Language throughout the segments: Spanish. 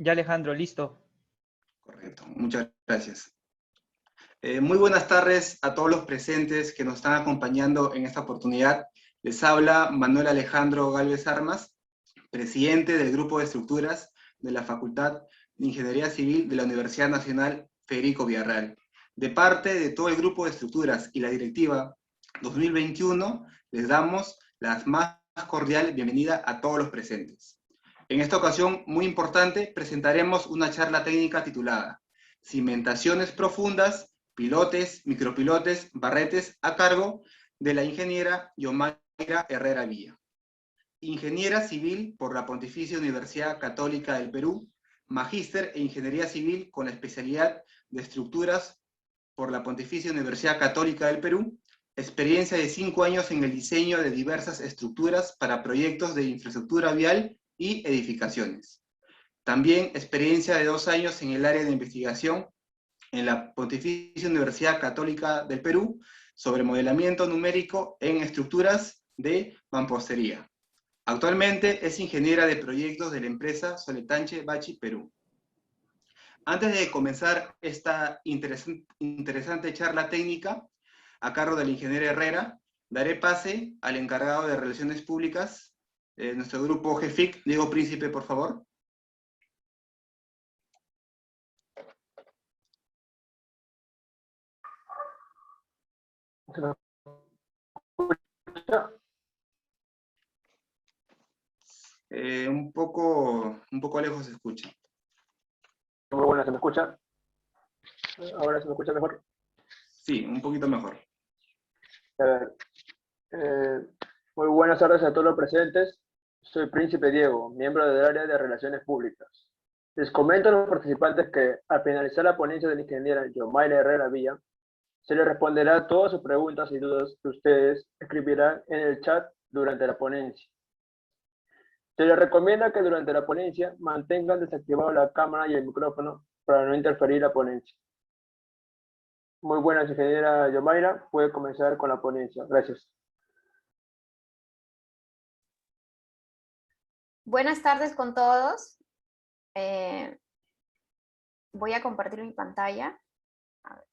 Ya, Alejandro, listo. Correcto, muchas gracias. Muy buenas tardes a todos los presentes que nos están acompañando en esta oportunidad. Les habla Manuel Alejandro Gálvez Armas, presidente del Grupo de Estructuras de la Facultad de Ingeniería Civil de la Universidad Nacional Federico Villarreal. De parte de todo el Grupo de Estructuras y la Directiva 2021, les damos la más cordial bienvenida a todos los presentes. En esta ocasión, muy importante, presentaremos una charla técnica titulada Cimentaciones profundas, pilotes, micropilotes, barretes, a cargo de la ingeniera Yomaira Herrera Villa. Ingeniera civil por la Pontificia Universidad Católica del Perú, magíster en Ingeniería Civil con la especialidad de Estructuras por la Pontificia Universidad Católica del Perú, experiencia de 5 años en el diseño de diversas estructuras para proyectos de infraestructura vial y edificaciones. También experiencia de 2 años en el área de investigación en la Pontificia Universidad Católica del Perú sobre modelamiento numérico en estructuras de mampostería. Actualmente es ingeniera de proyectos de la empresa Soletanche Bachi Perú. Antes de comenzar esta interesante charla técnica a cargo de la ingeniera Herrera, daré pase al encargado de Relaciones Públicas, nuestro grupo GEFIC, Diego Príncipe, por favor. Un poco lejos se escucha. Muy buena, ¿se me escucha? ¿Ahora se me escucha mejor? Sí, un poquito mejor. A ver, muy buenas tardes a todos los presentes. Soy Príncipe Diego, miembro del área de Relaciones Públicas. Les comento a los participantes que al finalizar la ponencia de la ingeniera Yomaira Herrera Villa, se les responderá todas sus preguntas y dudas que ustedes escribirán en el chat durante la ponencia. Se les recomienda que durante la ponencia mantengan desactivado la cámara y el micrófono para no interferir la ponencia. Muy buenas, ingeniera Yomaira. Puede comenzar con la ponencia. Gracias. Buenas tardes con todos. Voy a compartir mi pantalla. A ver.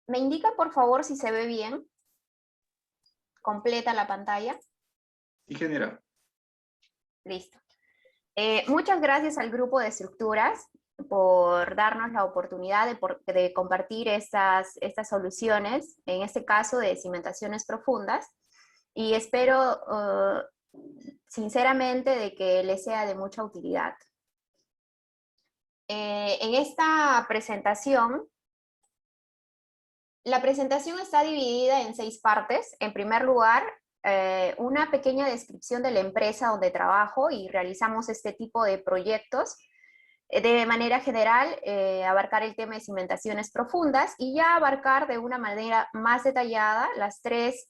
¿Me indica, por favor, si se ve bien? Completa la pantalla. Ingeniera. Listo. Muchas gracias al grupo de estructuras por darnos la oportunidad de compartir estas soluciones, en este caso de cimentaciones profundas, y espero sinceramente de que les sea de mucha utilidad. En esta presentación, la presentación está dividida en 6 partes. En primer lugar, una pequeña descripción de la empresa donde trabajo y realizamos este tipo de proyectos. De manera general, abarcar el tema de cimentaciones profundas y ya abarcar de una manera más detallada las 3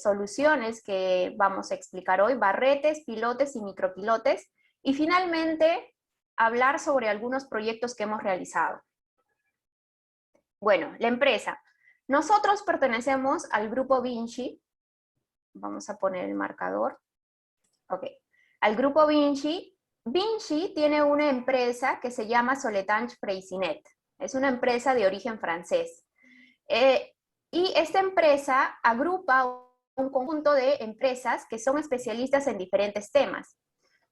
soluciones que vamos a explicar hoy: barretes, pilotes y micropilotes. Y finalmente, hablar sobre algunos proyectos que hemos realizado. Bueno, la empresa. Nosotros pertenecemos al grupo Vinci. Vamos a poner el marcador. Ok. Al grupo Vinci. Vinci tiene una empresa que se llama Soletanche Freyssinet. Es una empresa de origen francés. Y esta empresa agrupa un conjunto de empresas que son especialistas en diferentes temas.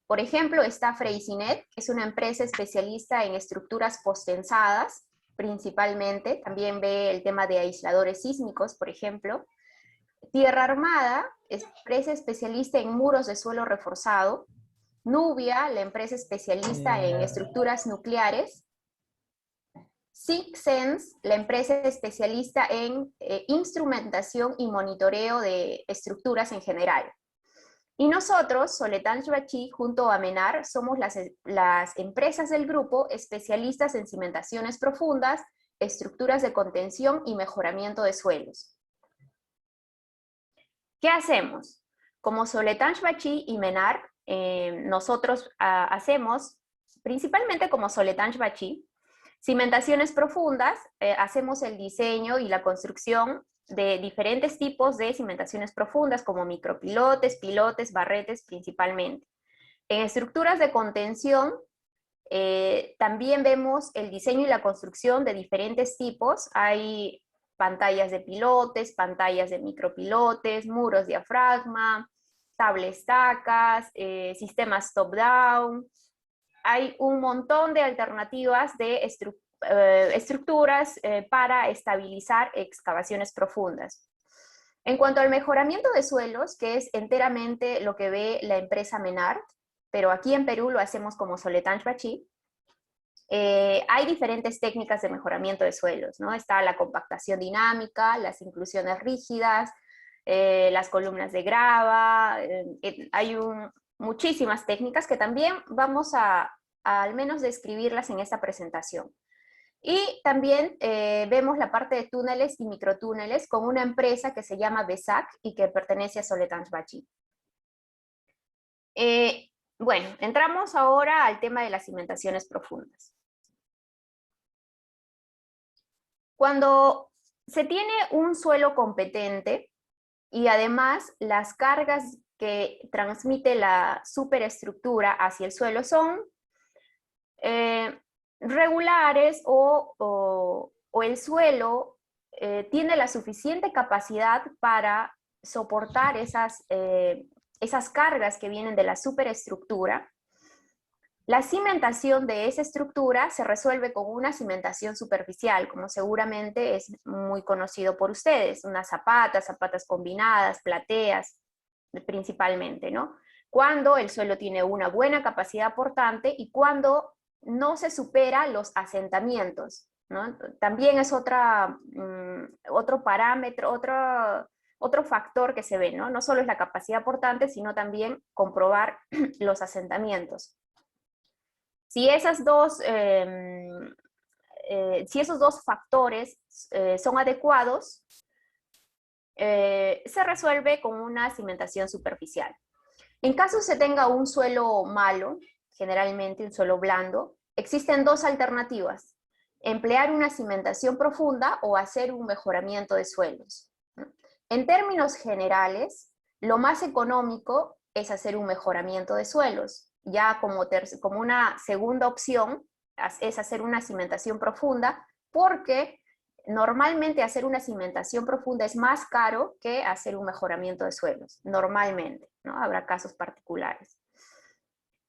Por ejemplo, está Freyssinet, que es una empresa especialista en estructuras postensadas, principalmente. También ve el tema de aisladores sísmicos, por ejemplo. Tierra Armada, empresa especialista en muros de suelo reforzado. Nubia, la empresa especialista en estructuras nucleares. SIGSense, la empresa especialista en instrumentación y monitoreo de estructuras en general. Y nosotros, Soletanche Bachi, junto a MENAR, somos las empresas del grupo especialistas en cimentaciones profundas, estructuras de contención y mejoramiento de suelos. ¿Qué hacemos? Como Soletanche Bachi y MENAR, nosotros hacemos, principalmente como Soletanche Bachi, cimentaciones profundas, hacemos el diseño y la construcción de diferentes tipos de cimentaciones profundas, como micropilotes, pilotes, barretes principalmente. En estructuras de contención, también vemos el diseño y la construcción de diferentes tipos. Hay pantallas de pilotes, pantallas de micropilotes, muros diafragma, tabla estacas, sistemas top-down. Hay un montón de alternativas de estructuras para estabilizar excavaciones profundas. En cuanto al mejoramiento de suelos, que es enteramente lo que ve la empresa Menard, pero aquí en Perú lo hacemos como Soletanche Bachí, hay diferentes técnicas de mejoramiento de suelos, ¿no? Está la compactación dinámica, las inclusiones rígidas, las columnas de grava, hay muchísimas técnicas que también vamos a al menos describirlas en esta presentación. Y también vemos la parte de túneles y microtúneles con una empresa que se llama BESAC y que pertenece a Soletanche Bachí. Bueno, entramos ahora al tema de las cimentaciones profundas. Cuando se tiene un suelo competente y además las cargas que transmite la superestructura hacia el suelo son regulares o el suelo tiene la suficiente capacidad para soportar esas cargas que vienen de la superestructura, la cimentación de esa estructura se resuelve con una cimentación superficial, como seguramente es muy conocido por ustedes, unas zapatas combinadas, plateas, principalmente, ¿no? Cuando el suelo tiene una buena capacidad portante y cuando no se supera los asentamientos, ¿no? También es otro parámetro, otro factor que se ve, ¿no? No solo es la capacidad portante, sino también comprobar los asentamientos. Si esos dos factores son adecuados, se resuelve con una cimentación superficial. En caso se tenga un suelo malo, generalmente un suelo blando, existen dos alternativas: emplear una cimentación profunda o hacer un mejoramiento de suelos. En términos generales, lo más económico es hacer un mejoramiento de suelos. Ya como una segunda opción es hacer una cimentación profunda, porque normalmente hacer una cimentación profunda es más caro que hacer un mejoramiento de suelos, normalmente, ¿no? Habrá casos particulares.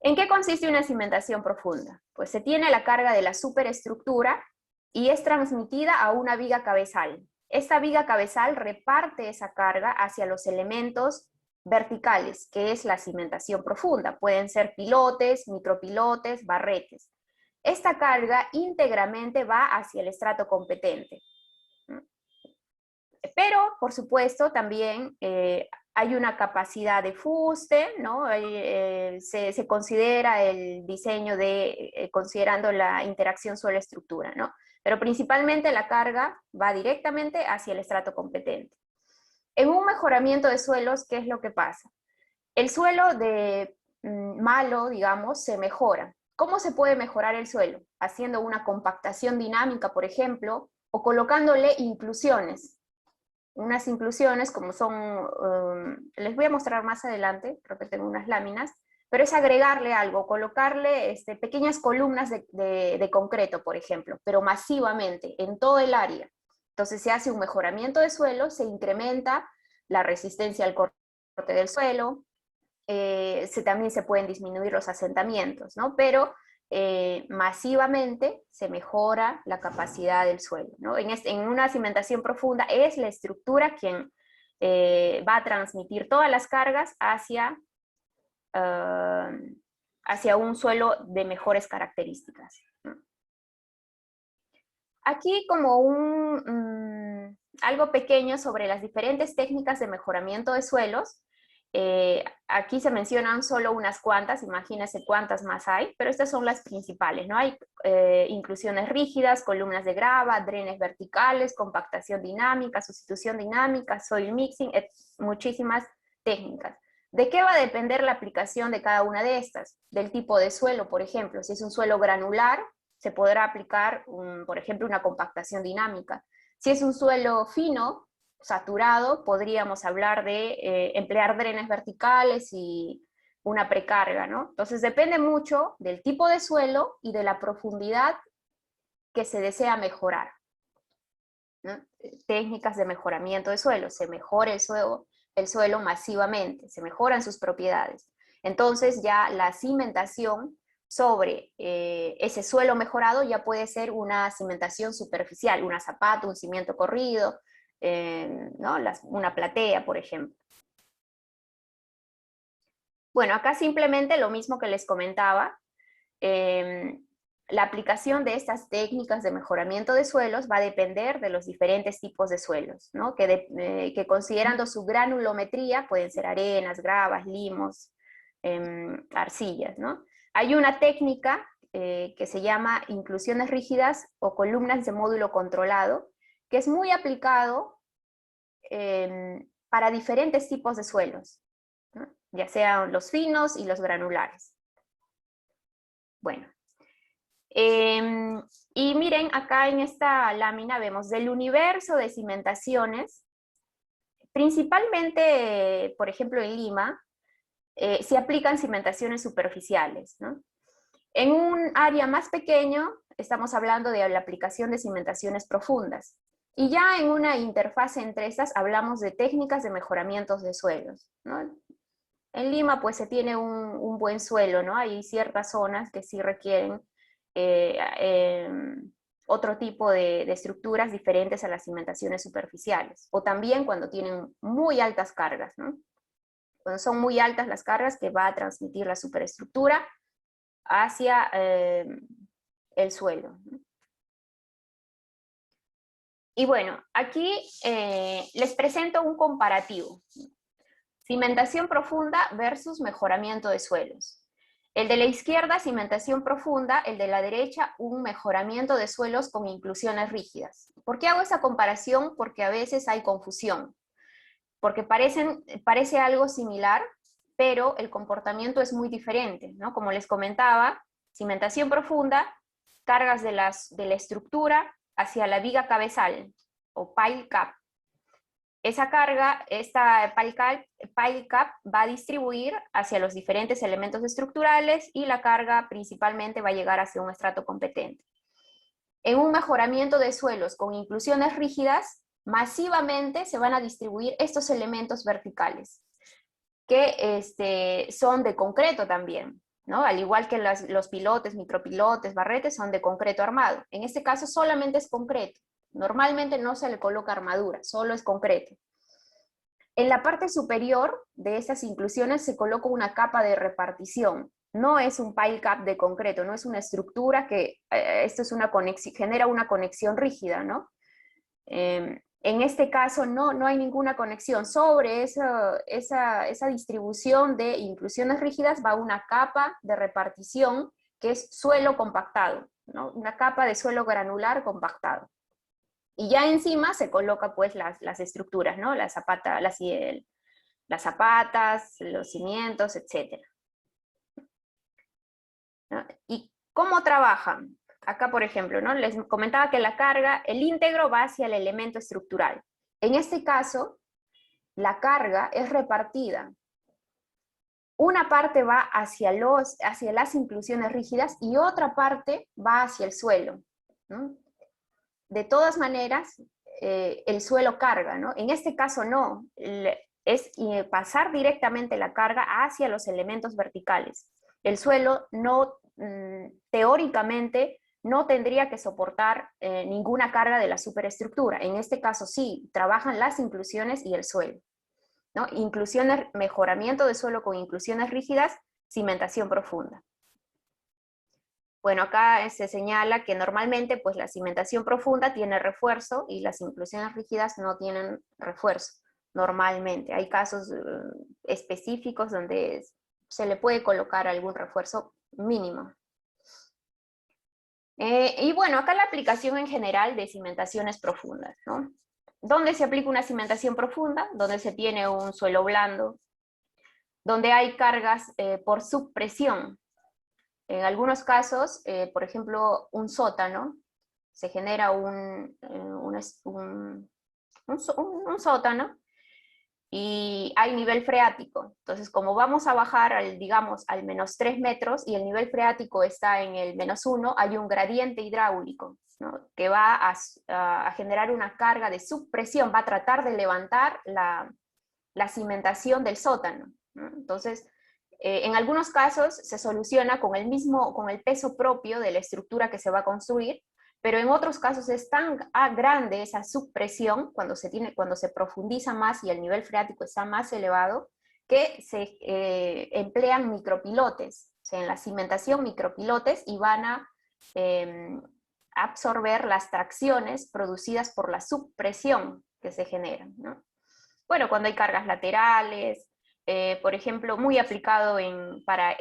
¿En qué consiste una cimentación profunda? Pues se tiene la carga de la superestructura y es transmitida a una viga cabezal. Esta viga cabezal reparte esa carga hacia los elementos verticales, que es la cimentación profunda. Pueden ser pilotes, micropilotes, barretes. Esta carga íntegramente va hacia el estrato competente. Pero, por supuesto, también hay una capacidad de fuste, ¿no? Se considera el diseño considerando la interacción suelo-estructura, ¿no? Pero principalmente la carga va directamente hacia el estrato competente. En un mejoramiento de suelos, ¿qué es lo que pasa? El suelo malo, digamos, se mejora. ¿Cómo se puede mejorar el suelo? Haciendo una compactación dinámica, por ejemplo, o colocándole inclusiones. Unas inclusiones como son, les voy a mostrar más adelante, creo que tengo unas láminas, pero es agregarle algo, colocarle pequeñas columnas de concreto, por ejemplo, pero masivamente, en todo el área. Entonces se hace un mejoramiento de suelo, se incrementa la resistencia al corte del suelo, también se pueden disminuir los asentamientos, ¿no? Pero masivamente se mejora la capacidad del suelo, ¿no? En una cimentación profunda es la estructura quien va a transmitir todas las cargas hacia un suelo de mejores características, ¿no? Aquí como algo pequeño sobre las diferentes técnicas de mejoramiento de suelos. Aquí se mencionan solo unas cuantas, imagínense cuántas más hay, pero estas son las principales, ¿no? Hay inclusiones rígidas, columnas de grava, drenes verticales, compactación dinámica, sustitución dinámica, soil mixing, muchísimas técnicas. ¿De qué va a depender la aplicación de cada una de estas? Del tipo de suelo, por ejemplo. Si es un suelo granular, se podrá aplicar, por ejemplo, una compactación dinámica. Si es un suelo fino, saturado, podríamos hablar de emplear drenes verticales y una precarga, ¿no? Entonces depende mucho del tipo de suelo y de la profundidad que se desea mejorar, ¿no? Técnicas de mejoramiento de suelo, se mejora el suelo masivamente, se mejoran sus propiedades. Entonces ya la cimentación sobre ese suelo mejorado ya puede ser una cimentación superficial, una zapata, un cimiento corrido, ¿no? Una platea, por ejemplo. Bueno, acá simplemente lo mismo que les comentaba, la aplicación de estas técnicas de mejoramiento de suelos va a depender de los diferentes tipos de suelos, ¿no? Que considerando su granulometría, pueden ser arenas, gravas, limos, arcillas, ¿no? Hay una técnica que se llama inclusiones rígidas o columnas de módulo controlado, que es muy aplicado para diferentes tipos de suelos, ¿no? Ya sean los finos y los granulares. Bueno, y miren, acá en esta lámina vemos del universo de cimentaciones, principalmente, por ejemplo, en Lima, se aplican cimentaciones superficiales, ¿no? En un área más pequeño, estamos hablando de la aplicación de cimentaciones profundas. Y ya en una interfase entre estas, hablamos de técnicas de mejoramientos de suelos, ¿no? En Lima, pues se tiene un buen suelo, ¿no? Hay ciertas zonas que sí requieren otro tipo de estructuras diferentes a las cimentaciones superficiales. O también cuando tienen muy altas cargas, ¿no? Cuando son muy altas las cargas que va a transmitir la superestructura hacia el suelo, ¿no? Y bueno, aquí les presento un comparativo. Cimentación profunda versus mejoramiento de suelos. El de la izquierda, cimentación profunda, el de la derecha, un mejoramiento de suelos con inclusiones rígidas. ¿Por qué hago esa comparación? Porque a veces hay confusión. Porque parece algo similar, pero el comportamiento es muy diferente, ¿no? Como les comentaba, cimentación profunda, cargas de la estructura hacia la viga cabezal, o pile cap. Esa carga, esta pile cap va a distribuir hacia los diferentes elementos estructurales y la carga principalmente va a llegar hacia un estrato competente. En un mejoramiento de suelos con inclusiones rígidas, masivamente se van a distribuir estos elementos verticales, que son de concreto también, ¿no? Al igual que los pilotes, micropilotes, barretes son de concreto armado. En este caso solamente es concreto. Normalmente no se le coloca armadura, solo es concreto. En la parte superior de estas inclusiones se coloca una capa de repartición. No es un pile cap de concreto, no es una estructura que, esto es una conexión, genera una conexión rígida, ¿no? En este caso no hay ninguna conexión. Sobre esa distribución de inclusiones rígidas va una capa de repartición que es suelo compactado, ¿no? Una capa de suelo granular compactado. Y ya encima se coloca pues las estructuras, ¿no? Las zapatas, los cimientos, etc. ¿No? ¿Y cómo trabajan? Acá, por ejemplo, ¿no? Les comentaba que la carga, el íntegro va hacia el elemento estructural. En este caso, la carga es repartida. Una parte va hacia las inclusiones rígidas y otra parte va hacia el suelo, ¿no? De todas maneras, el suelo carga, ¿no? En este caso no, es pasar directamente la carga hacia los elementos verticales. El suelo no, teóricamente, no tendría que soportar ninguna carga de la superestructura. En este caso sí, trabajan las inclusiones y el suelo, ¿no? Inclusiones, mejoramiento de suelo con inclusiones rígidas, cimentación profunda. Bueno, acá se señala que normalmente pues, la cimentación profunda tiene refuerzo y las inclusiones rígidas no tienen refuerzo, normalmente. Hay casos específicos donde se le puede colocar algún refuerzo mínimo. Y bueno, acá la aplicación en general de cimentaciones profundas, ¿no? ¿Dónde se aplica una cimentación profunda? Donde se tiene un suelo blando, donde hay cargas por subpresión. En algunos casos, por ejemplo, un sótano, se genera una un sótano, y hay nivel freático. Entonces, como vamos a bajar digamos, al menos 3 metros y el nivel freático está en el -1, hay un gradiente hidráulico, ¿no? Que va a generar una carga de subpresión, va a tratar de levantar la cimentación del sótano, ¿no? Entonces, en algunos casos se soluciona con el peso propio de la estructura que se va a construir, pero en otros casos es tan grande esa subpresión cuando se profundiza más y el nivel freático está más elevado, que se emplean micropilotes, o sea, en la cimentación micropilotes, y van a absorber las tracciones producidas por la subpresión que se generan, ¿no? Bueno, cuando hay cargas laterales, por ejemplo, muy aplicado para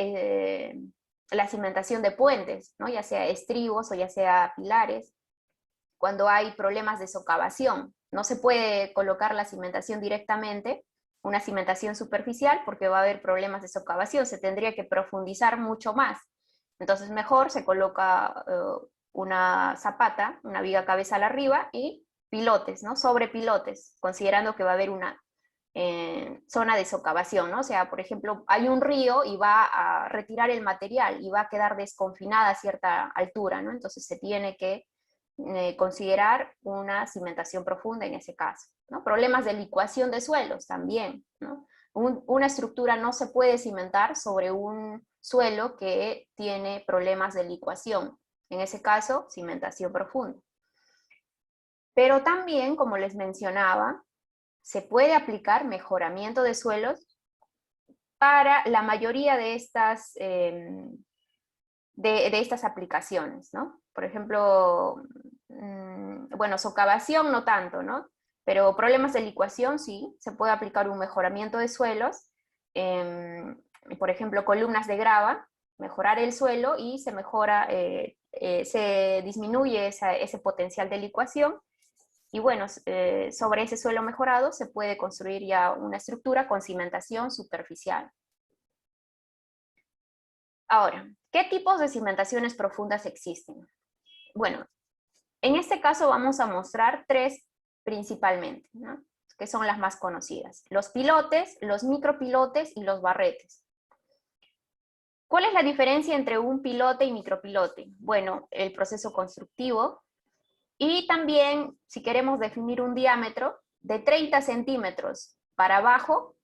la cimentación de puentes, ¿no? Ya sea estribos o ya sea pilares, cuando hay problemas de socavación. No se puede colocar la cimentación directamente, una cimentación superficial, porque va a haber problemas de socavación, se tendría que profundizar mucho más. Entonces mejor se coloca una zapata, una viga cabezal arriba, y pilotes, ¿no? Sobre pilotes, considerando que va a haber una zona de socavación, ¿no? O sea, por ejemplo, hay un río y va a retirar el material y va a quedar desconfinada a cierta altura, ¿no? Entonces se tiene que considerar una cimentación profunda en ese caso, ¿no? Problemas de licuación de suelos también, ¿no? Una estructura no se puede cimentar sobre un suelo que tiene problemas de licuación. En ese caso, cimentación profunda. Pero también, como les mencionaba, se puede aplicar mejoramiento de suelos para la mayoría de estas aplicaciones, ¿no? Por ejemplo, bueno, socavación no tanto, ¿no? Pero problemas de licuación sí, se puede aplicar un mejoramiento de suelos, por ejemplo, columnas de grava, mejorar el suelo y se mejora, se disminuye ese potencial de licuación. Y bueno, sobre ese suelo mejorado se puede construir ya una estructura con cimentación superficial. Ahora, ¿qué tipos de cimentaciones profundas existen? Bueno, en este caso vamos a mostrar 3 principalmente, ¿no? Que son las más conocidas: los pilotes, los micropilotes y los barretes. ¿Cuál es la diferencia entre un pilote y micropilote? Bueno, el proceso constructivo. Y también, si queremos definir un diámetro, de 30 centímetros para abajo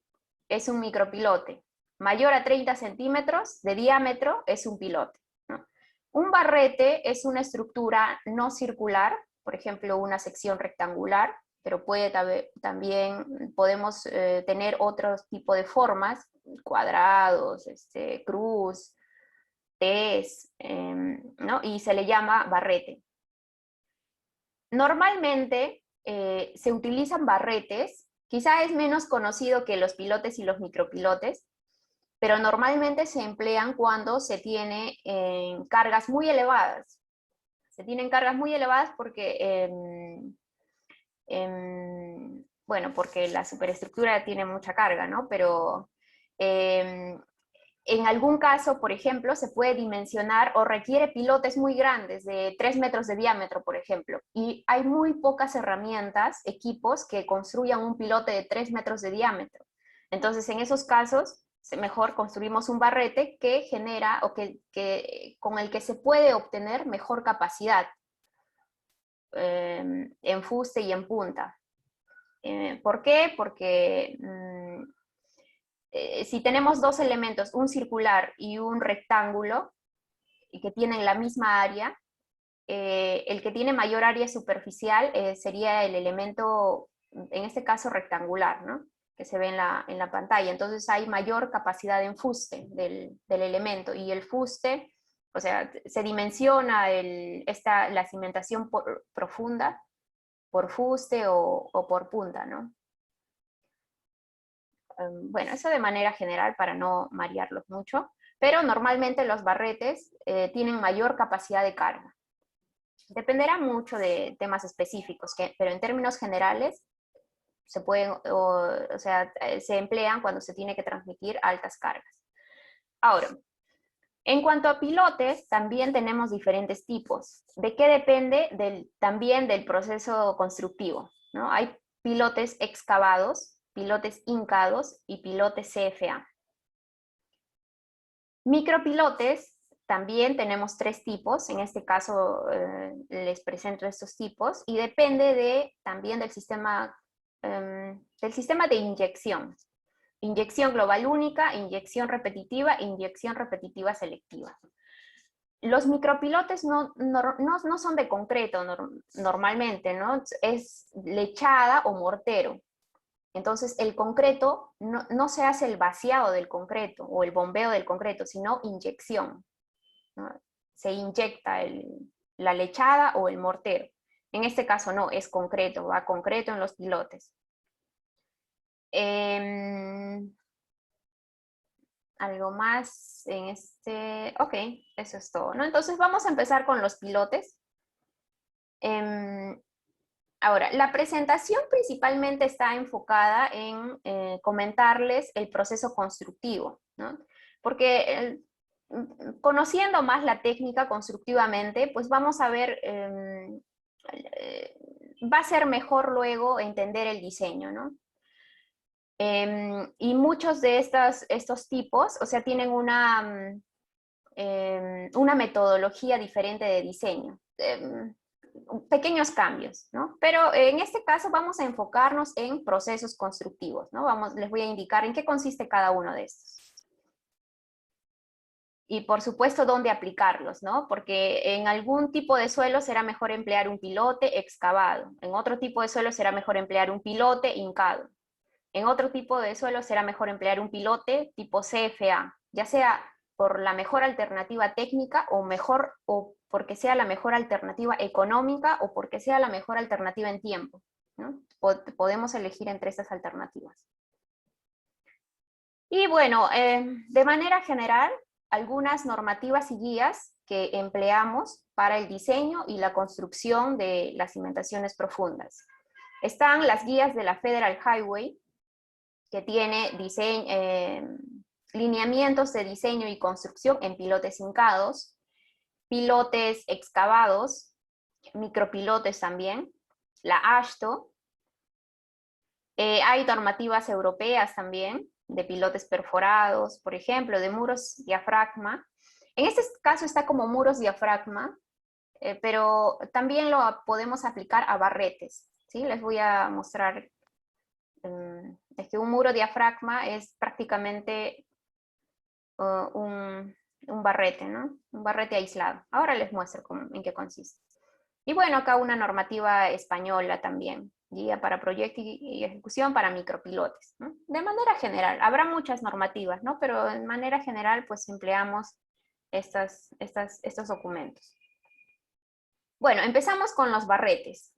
es un micropilote. Mayor a 30 centímetros de diámetro es un pilote, ¿no? Un barrete es una estructura no circular, por ejemplo, una sección rectangular, pero también podemos tener otro tipo de formas, cuadrados, cruz, Ts, ¿no? Y se le llama barrete. Normalmente se utilizan barretes, quizá es menos conocido que los pilotes y los micropilotes, pero normalmente se emplean cuando se tiene cargas muy elevadas. Se tienen cargas muy elevadas porque, bueno, porque la superestructura tiene mucha carga, ¿no? Pero en algún caso, por ejemplo, se puede dimensionar o requiere pilotes muy grandes, de 3 metros de diámetro, por ejemplo, y hay muy pocas herramientas, equipos que construyan un pilote de 3 metros de diámetro. Entonces, en esos casos, mejor construimos un barrete que genera, o con el que se puede obtener mejor capacidad en fuste y en punta. ¿Por qué? Porque si tenemos 2 elementos, un circular y un rectángulo, y que tienen la misma área, el que tiene mayor área superficial sería el elemento, en este caso rectangular, ¿no? Que se ve en la pantalla. Entonces hay mayor capacidad de enfuste del elemento, y el fuste, o sea, se dimensiona la cimentación profunda por fuste o por punta, ¿no? Bueno, eso de manera general para no marearlos mucho, pero normalmente los barretes tienen mayor capacidad de carga. Dependerá mucho de temas específicos, pero en términos generales se pueden, o sea, se emplean cuando se tiene que transmitir altas cargas. Ahora, en cuanto a pilotes, también tenemos diferentes tipos. ¿De qué depende? También del proceso constructivo, ¿no? Hay pilotes excavados, pilotes hincados y pilotes CFA. Micropilotes, también tenemos 3 tipos, en este caso les presento estos tipos, y depende también del sistema de inyección. Inyección global única, inyección repetitiva e inyección repetitiva selectiva. Los micropilotes no son de concreto normalmente, ¿no? Es lechada o mortero. Entonces, el concreto, no se hace el vaciado del concreto o el bombeo del concreto, sino inyección, ¿no? Se inyecta la lechada o el mortero. En este caso no, es concreto, va concreto en los pilotes. Algo más en este... Ok, eso es todo, ¿no? Entonces vamos a empezar con los pilotes. Ahora, la presentación principalmente está enfocada en comentarles el proceso constructivo, ¿no? Porque conociendo más la técnica constructivamente, pues vamos a ver, va a ser mejor luego entender el diseño, ¿no? Y muchos de estos tipos, o sea, tienen una metodología diferente de diseño. Pequeños cambios, ¿no? Pero en este caso vamos a enfocarnos en procesos constructivos, ¿no? Les voy a indicar en qué consiste cada uno de estos. Y por supuesto, dónde aplicarlos, ¿no? Porque en algún tipo de suelo será mejor emplear un pilote excavado. En otro tipo de suelo será mejor emplear un pilote hincado. En otro tipo de suelo será mejor emplear un pilote tipo CFA, ya sea por la mejor alternativa técnica o porque sea la mejor alternativa económica o porque sea la mejor alternativa en tiempo, ¿no? Podemos elegir entre estas alternativas. Y bueno, de manera general, algunas normativas y guías que empleamos para el diseño y la construcción de las cimentaciones profundas. Están las guías de la Federal Highway, que tiene lineamientos de diseño y construcción en pilotes hincados, pilotes excavados, micropilotes también, la AASHTO. Hay normativas europeas también, de pilotes perforados, por ejemplo, de muros diafragma. En este caso está como muros diafragma, pero también lo podemos aplicar a barretes, ¿sí? Les voy a mostrar. Es que un muro diafragma es prácticamente un barrete, ¿no? Un barrete aislado. Ahora les muestro en qué consiste. Y bueno, acá una normativa española también, guía para proyecto y ejecución para micropilotes, ¿no? De manera general, habrá muchas normativas, ¿no? Pero de manera general, pues empleamos estos documentos. Bueno, empezamos con los barretes.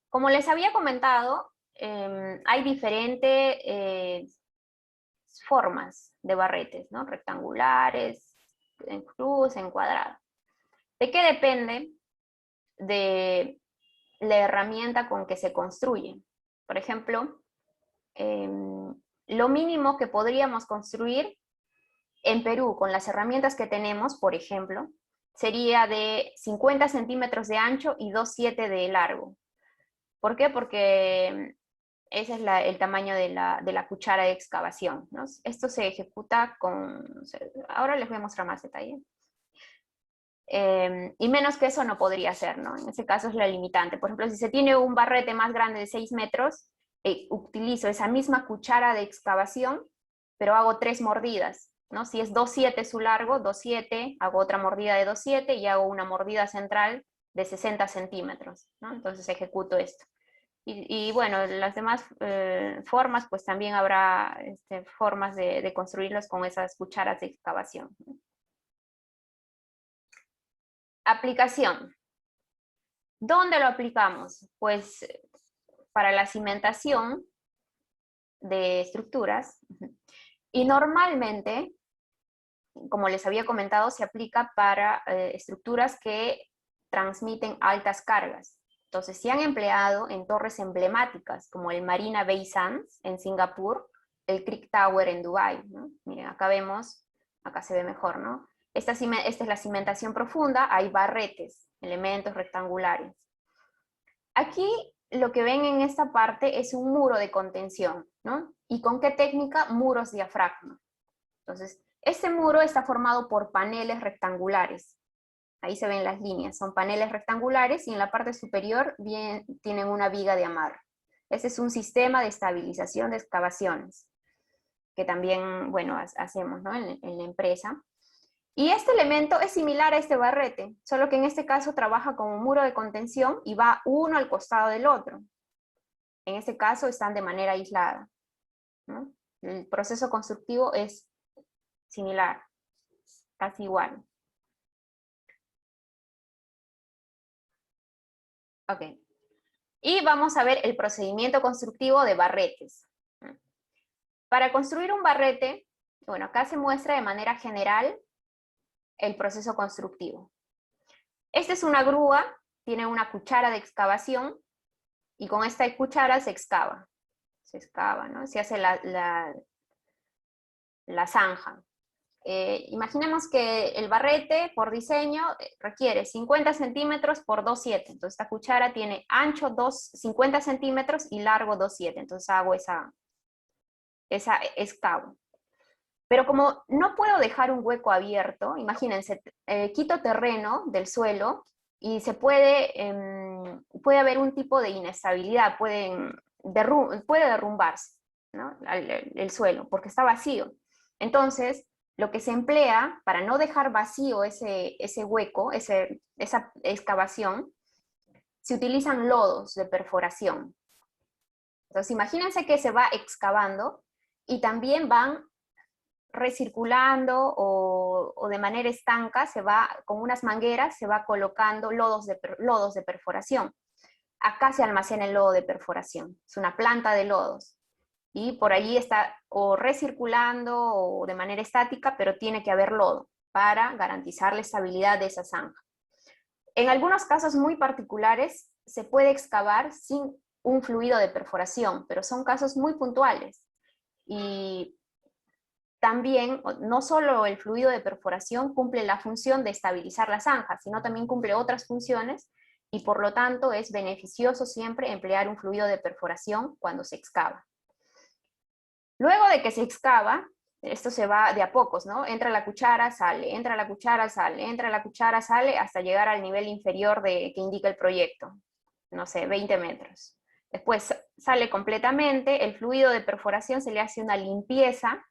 Como les había comentado, hay diferentes formas de barretes, ¿no? Rectangulares, en cruz, en cuadrado. ¿De qué depende? De la herramienta con que se construyen. Por ejemplo, lo mínimo que podríamos construir en Perú con las herramientas que tenemos, por ejemplo, sería de 50 centímetros de ancho y 2,7 de largo. ¿Por qué? Porque ese es el tamaño de la cuchara de excavación, ¿no? Esto se ejecuta con... Ahora les voy a mostrar más detalle. Y menos que eso no podría ser, ¿no? En ese caso es la limitante. Por ejemplo, si se tiene un barrete más grande de 6 metros, utilizo esa misma cuchara de excavación, pero hago 3 mordidas, ¿no? Si es 2,7 su largo, 2,7, hago otra mordida de 2,7 y hago una mordida central de 60 centímetros, ¿no? Entonces ejecuto esto. Y bueno, las demás formas, pues también habrá formas de construirlos con esas cucharas de excavación, ¿no? Aplicación. ¿Dónde lo aplicamos? Pues para la cimentación de estructuras. Y normalmente, como les había comentado, se aplica para estructuras que transmiten altas cargas. Entonces, se han empleado en torres emblemáticas, como el Marina Bay Sands en Singapur, el Creek Tower en Dubái, ¿no? Miren, acá vemos, acá se ve mejor, ¿no? Esta es la cimentación profunda, hay barretes, elementos rectangulares. Aquí lo que ven en esta parte es un muro de contención, ¿no? ¿Y con qué técnica? Muros diafragma. Entonces, este muro está formado por paneles rectangulares. Ahí se ven las líneas, son paneles rectangulares y en la parte superior bien, tienen una viga de amarre. Ese es un sistema de estabilización de excavaciones, que también, bueno, hacemos, ¿no? en la empresa. Y este elemento es similar a este barrete, solo que en este caso trabaja como muro de contención y va uno al costado del otro. En este caso están de manera aislada, ¿no? El proceso constructivo es similar, casi igual. Ok. Y vamos a ver el procedimiento constructivo de barretes. Para construir un barrete, bueno, acá se muestra de manera general el proceso constructivo. Esta es una grúa, tiene una cuchara de excavación, y con esta cuchara se excava. Se excava, ¿no? Se hace la zanja. Imaginemos que el barrete, por diseño, requiere 50 centímetros por 2,7. Entonces esta cuchara tiene ancho 50 centímetros y largo 2,7. Entonces hago esa excavo. Pero como no puedo dejar un hueco abierto, imagínense, quito terreno del suelo y puede haber un tipo de inestabilidad, puede derrumbarse, ¿no? el suelo, porque está vacío. Entonces, lo que se emplea para no dejar vacío ese hueco, esa excavación, se utilizan lodos de perforación. Entonces, imagínense que se va excavando y también van recirculando o de manera estanca, con unas mangueras se va colocando lodos de perforación. Acá se almacena el lodo de perforación, es una planta de lodos. Y por allí está o recirculando o de manera estática, pero tiene que haber lodo para garantizar la estabilidad de esa zanja. En algunos casos muy particulares se puede excavar sin un fluido de perforación, pero son casos muy puntuales. Y también, no solo el fluido de perforación cumple la función de estabilizar la zanja, sino también cumple otras funciones y por lo tanto es beneficioso siempre emplear un fluido de perforación cuando se excava. Luego de que se excava, esto se va de a pocos, ¿no? Entra la cuchara, sale, entra la cuchara, sale, entra la cuchara, sale, hasta llegar al nivel inferior que indica el proyecto, no sé, 20 metros. Después sale completamente, el fluido de perforación se le hace una limpieza,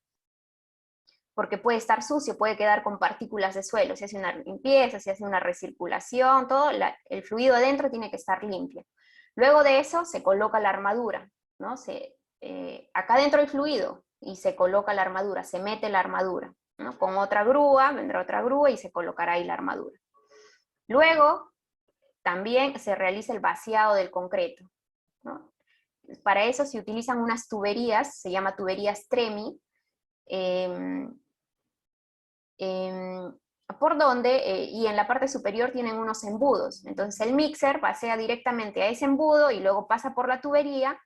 porque puede estar sucio, puede quedar con partículas de suelo, se hace una limpieza, se hace una recirculación, todo, el fluido adentro tiene que estar limpio. Luego de eso se coloca la armadura, ¿no? Acá adentro hay fluido y se coloca la armadura, se mete la armadura, ¿no? Con otra grúa, vendrá otra grúa y se colocará ahí la armadura. Luego también se realiza el vaciado del concreto, ¿no? Para eso se utilizan unas tuberías, se llama tuberías Tremi, por donde, y en la parte superior tienen unos embudos. Entonces el mixer pasea directamente a ese embudo y luego pasa por la tubería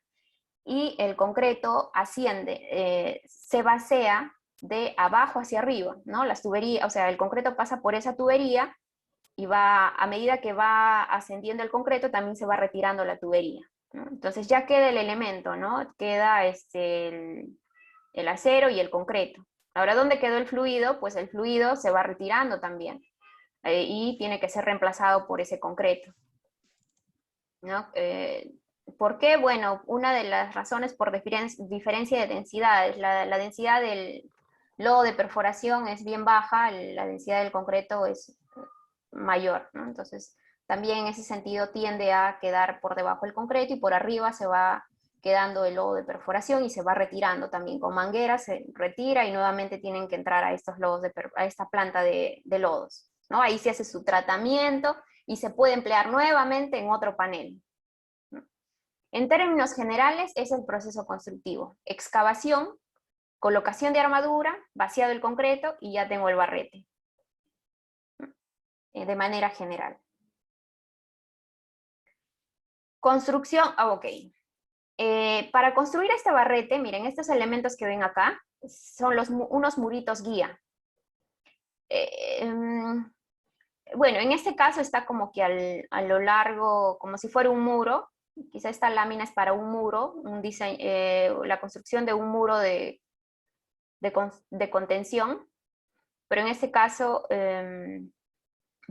y el concreto asciende, se vacía de abajo hacia arriba, ¿no? Las tuberías, o sea, el concreto pasa por esa tubería y a medida que va ascendiendo el concreto también se va retirando la tubería, ¿no? Entonces ya queda el elemento, ¿no? Queda el acero y el concreto. Ahora, ¿dónde quedó el fluido? Pues el fluido se va retirando también y tiene que ser reemplazado por ese concreto, ¿no? ¿Por qué? Bueno, una de las razones por diferencia de densidades. La densidad del lodo de perforación es bien baja, la densidad del concreto es mayor, ¿no? Entonces, también en ese sentido tiende a quedar por debajo el concreto y por arriba se va quedando el lodo de perforación y se va retirando también con mangueras, se retira y nuevamente tienen que entrar a estos lodos a esta planta de lodos, ¿no? Ahí se hace su tratamiento y se puede emplear nuevamente en otro panel. En términos generales, es el proceso constructivo: excavación, colocación de armadura, vaciado del concreto y ya tengo el barrete. De manera general. Construcción, ok. Para construir este barrete, miren, estos elementos que ven acá son unos muritos guía. Bueno, en este caso está como que a lo largo, como si fuera un muro, Quizá esta lámina es para un muro, la construcción de un muro de contención, pero en este caso,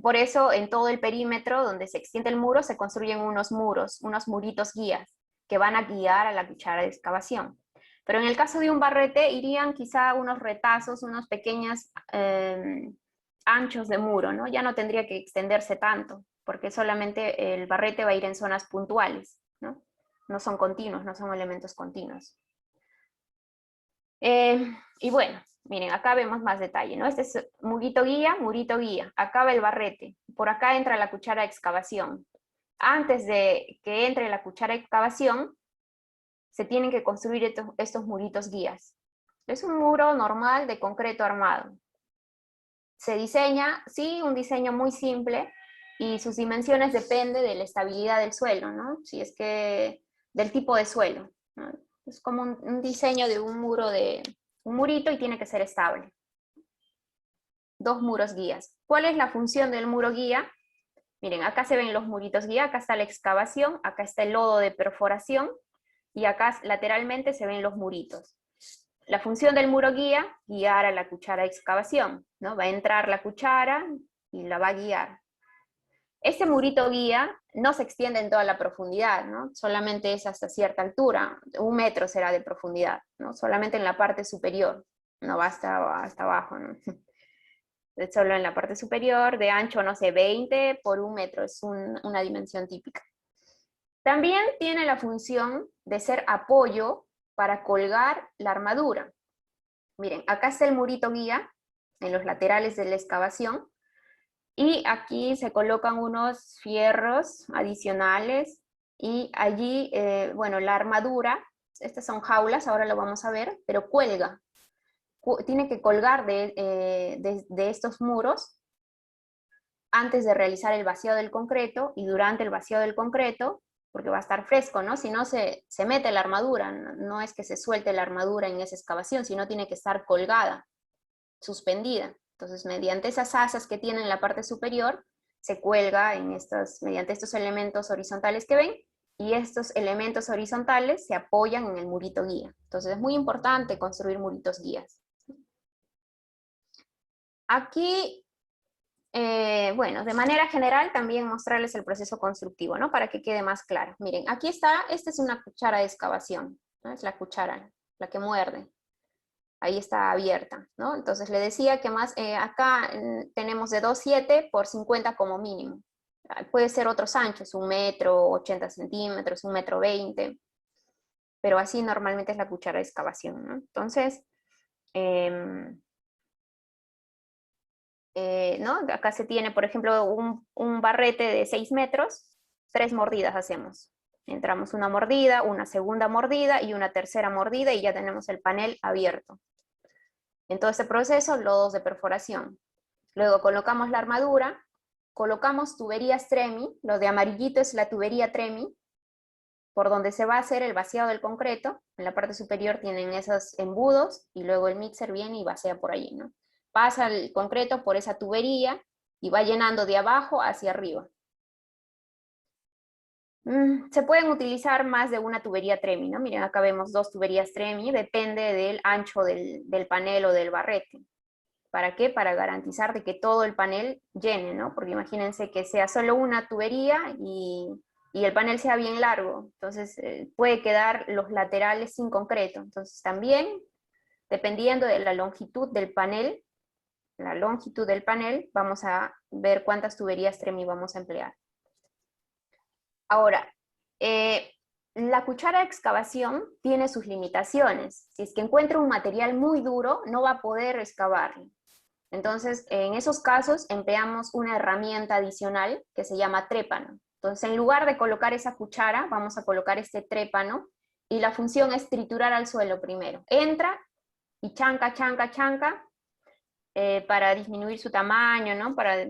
por eso en todo el perímetro donde se extiende el muro se construyen unos muros, unos muritos guías, que van a guiar a la cuchara de excavación. Pero en el caso de un barrete irían quizá unos retazos, unos pequeños anchos de muro, ¿no? Ya no tendría que extenderse tanto, porque solamente el barrete va a ir en zonas puntuales, ¿no? No son continuos, no son elementos continuos. Y bueno, miren, acá vemos más detalle, ¿no? Este es murito guía, acá va el barrete, por acá entra la cuchara de excavación. Antes de que entre la cuchara de excavación, se tienen que construir estos muritos guías. Es un muro normal de concreto armado. Se diseña, sí, un diseño muy simple, y sus dimensiones dependen de la estabilidad del suelo, ¿no? Si es que, del tipo de suelo, ¿no? Es como un diseño de un murito y tiene que ser estable. 2 muros guías. ¿Cuál es la función del muro guía? Miren, acá se ven los muritos guía, acá está la excavación, acá está el lodo de perforación, y acá lateralmente se ven los muritos. La función del muro guía, guiar a la cuchara de excavación, ¿no? Va a entrar la cuchara y la va a guiar. Este murito guía no se extiende en toda la profundidad, ¿no? Solamente es hasta cierta altura, 1 metro será de profundidad, ¿no? Solamente en la parte superior, no va hasta abajo, ¿no? Solo en la parte superior, de ancho, no sé, 20 por 1 metro, es una dimensión típica. También tiene la función de ser apoyo para colgar la armadura. Miren, acá está el murito guía, en los laterales de la excavación, y aquí se colocan unos fierros adicionales, y allí, bueno, la armadura, estas son jaulas, ahora lo vamos a ver, pero cuelga. Tiene que colgar de estos muros antes de realizar el vaciado del concreto y durante el vaciado del concreto, porque va a estar fresco, ¿no? Si no, se mete la armadura, no es que se suelte la armadura en esa excavación, sino tiene que estar colgada, suspendida. Entonces, mediante esas asas que tiene en la parte superior, se cuelga mediante estos elementos horizontales que ven, y estos elementos horizontales se apoyan en el murito guía. Entonces, es muy importante construir muritos guías. Aquí, bueno, de manera general también mostrarles el proceso constructivo, ¿no? Para que quede más claro. Miren, aquí está, esta es una cuchara de excavación, ¿no? Es la cuchara, la que muerde. Ahí está abierta, ¿no? Entonces le decía que más, acá tenemos de 2,7 por 50 como mínimo. Puede ser otros anchos, 1 metro, 80 centímetros, 1,20 m, pero así normalmente es la cuchara de excavación, ¿no? Entonces, ¿no? Acá se tiene, por ejemplo, un barrete de 6 metros, 3 mordidas hacemos. Entramos una mordida, una segunda mordida y una tercera mordida, y ya tenemos el panel abierto. En todo este proceso, lodos de perforación. Luego colocamos la armadura, colocamos tuberías Tremi, lo de amarillito es la tubería Tremi, por donde se va a hacer el vaciado del concreto. En la parte superior tienen esos embudos, y luego el mixer viene y vacía por allí, ¿no? Pasa el concreto por esa tubería y va llenando de abajo hacia arriba. Se pueden utilizar más de una tubería Tremi, ¿no? Miren, acá vemos 2 tuberías Tremi, depende del ancho del panel o del barrete. ¿Para qué? Para garantizar de que todo el panel llene, ¿no? Porque imagínense que sea solo una tubería y el panel sea bien largo, entonces puede quedar los laterales sin concreto. Entonces también, dependiendo de la longitud del panel, vamos a ver cuántas tuberías Tremi vamos a emplear. Ahora, la cuchara de excavación tiene sus limitaciones. Si es que encuentra un material muy duro, no va a poder excavarlo. Entonces, en esos casos, empleamos una herramienta adicional que se llama trépano. Entonces, en lugar de colocar esa cuchara, vamos a colocar este trépano, y la función es triturar al suelo primero. Entra y chanca, chanca, chanca, para disminuir su tamaño, ¿no? Para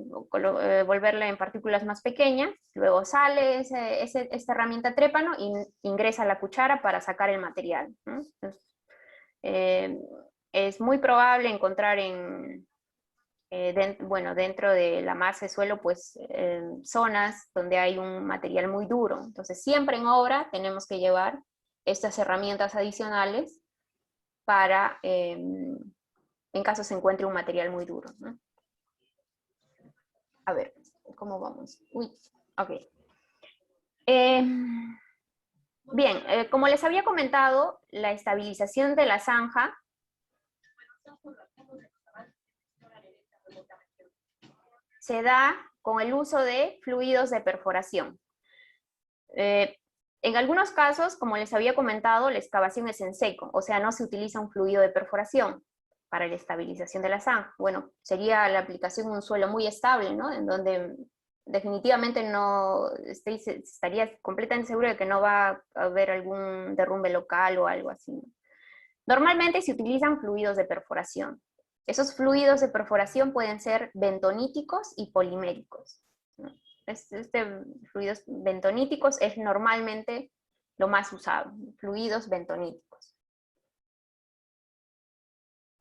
volverla en partículas más pequeñas. Luego sale esta herramienta trépano y ingresa la cuchara para sacar el material, ¿no? Entonces, es muy probable encontrar en bueno, dentro de la masa de suelo, pues zonas donde hay un material muy duro. Entonces siempre en obra tenemos que llevar estas herramientas adicionales para, en caso se encuentre un material muy duro, ¿no? A ver, ¿cómo vamos? Uy, ok. Bien, como les había comentado, la estabilización de la zanja se da con el uso de fluidos de perforación. En algunos casos, como les había comentado, la excavación es en seco, o sea, no se utiliza un fluido de perforación para la estabilización de la zanja. Bueno, sería la aplicación en un suelo muy estable, ¿no? En donde definitivamente no estaría completamente seguro de que no va a haber algún derrumbe local o algo así, ¿no? Normalmente se utilizan fluidos de perforación. Esos fluidos de perforación pueden ser bentoníticos y poliméricos, ¿no? Fluidos bentoníticos es normalmente lo más usado, fluidos bentoníticos.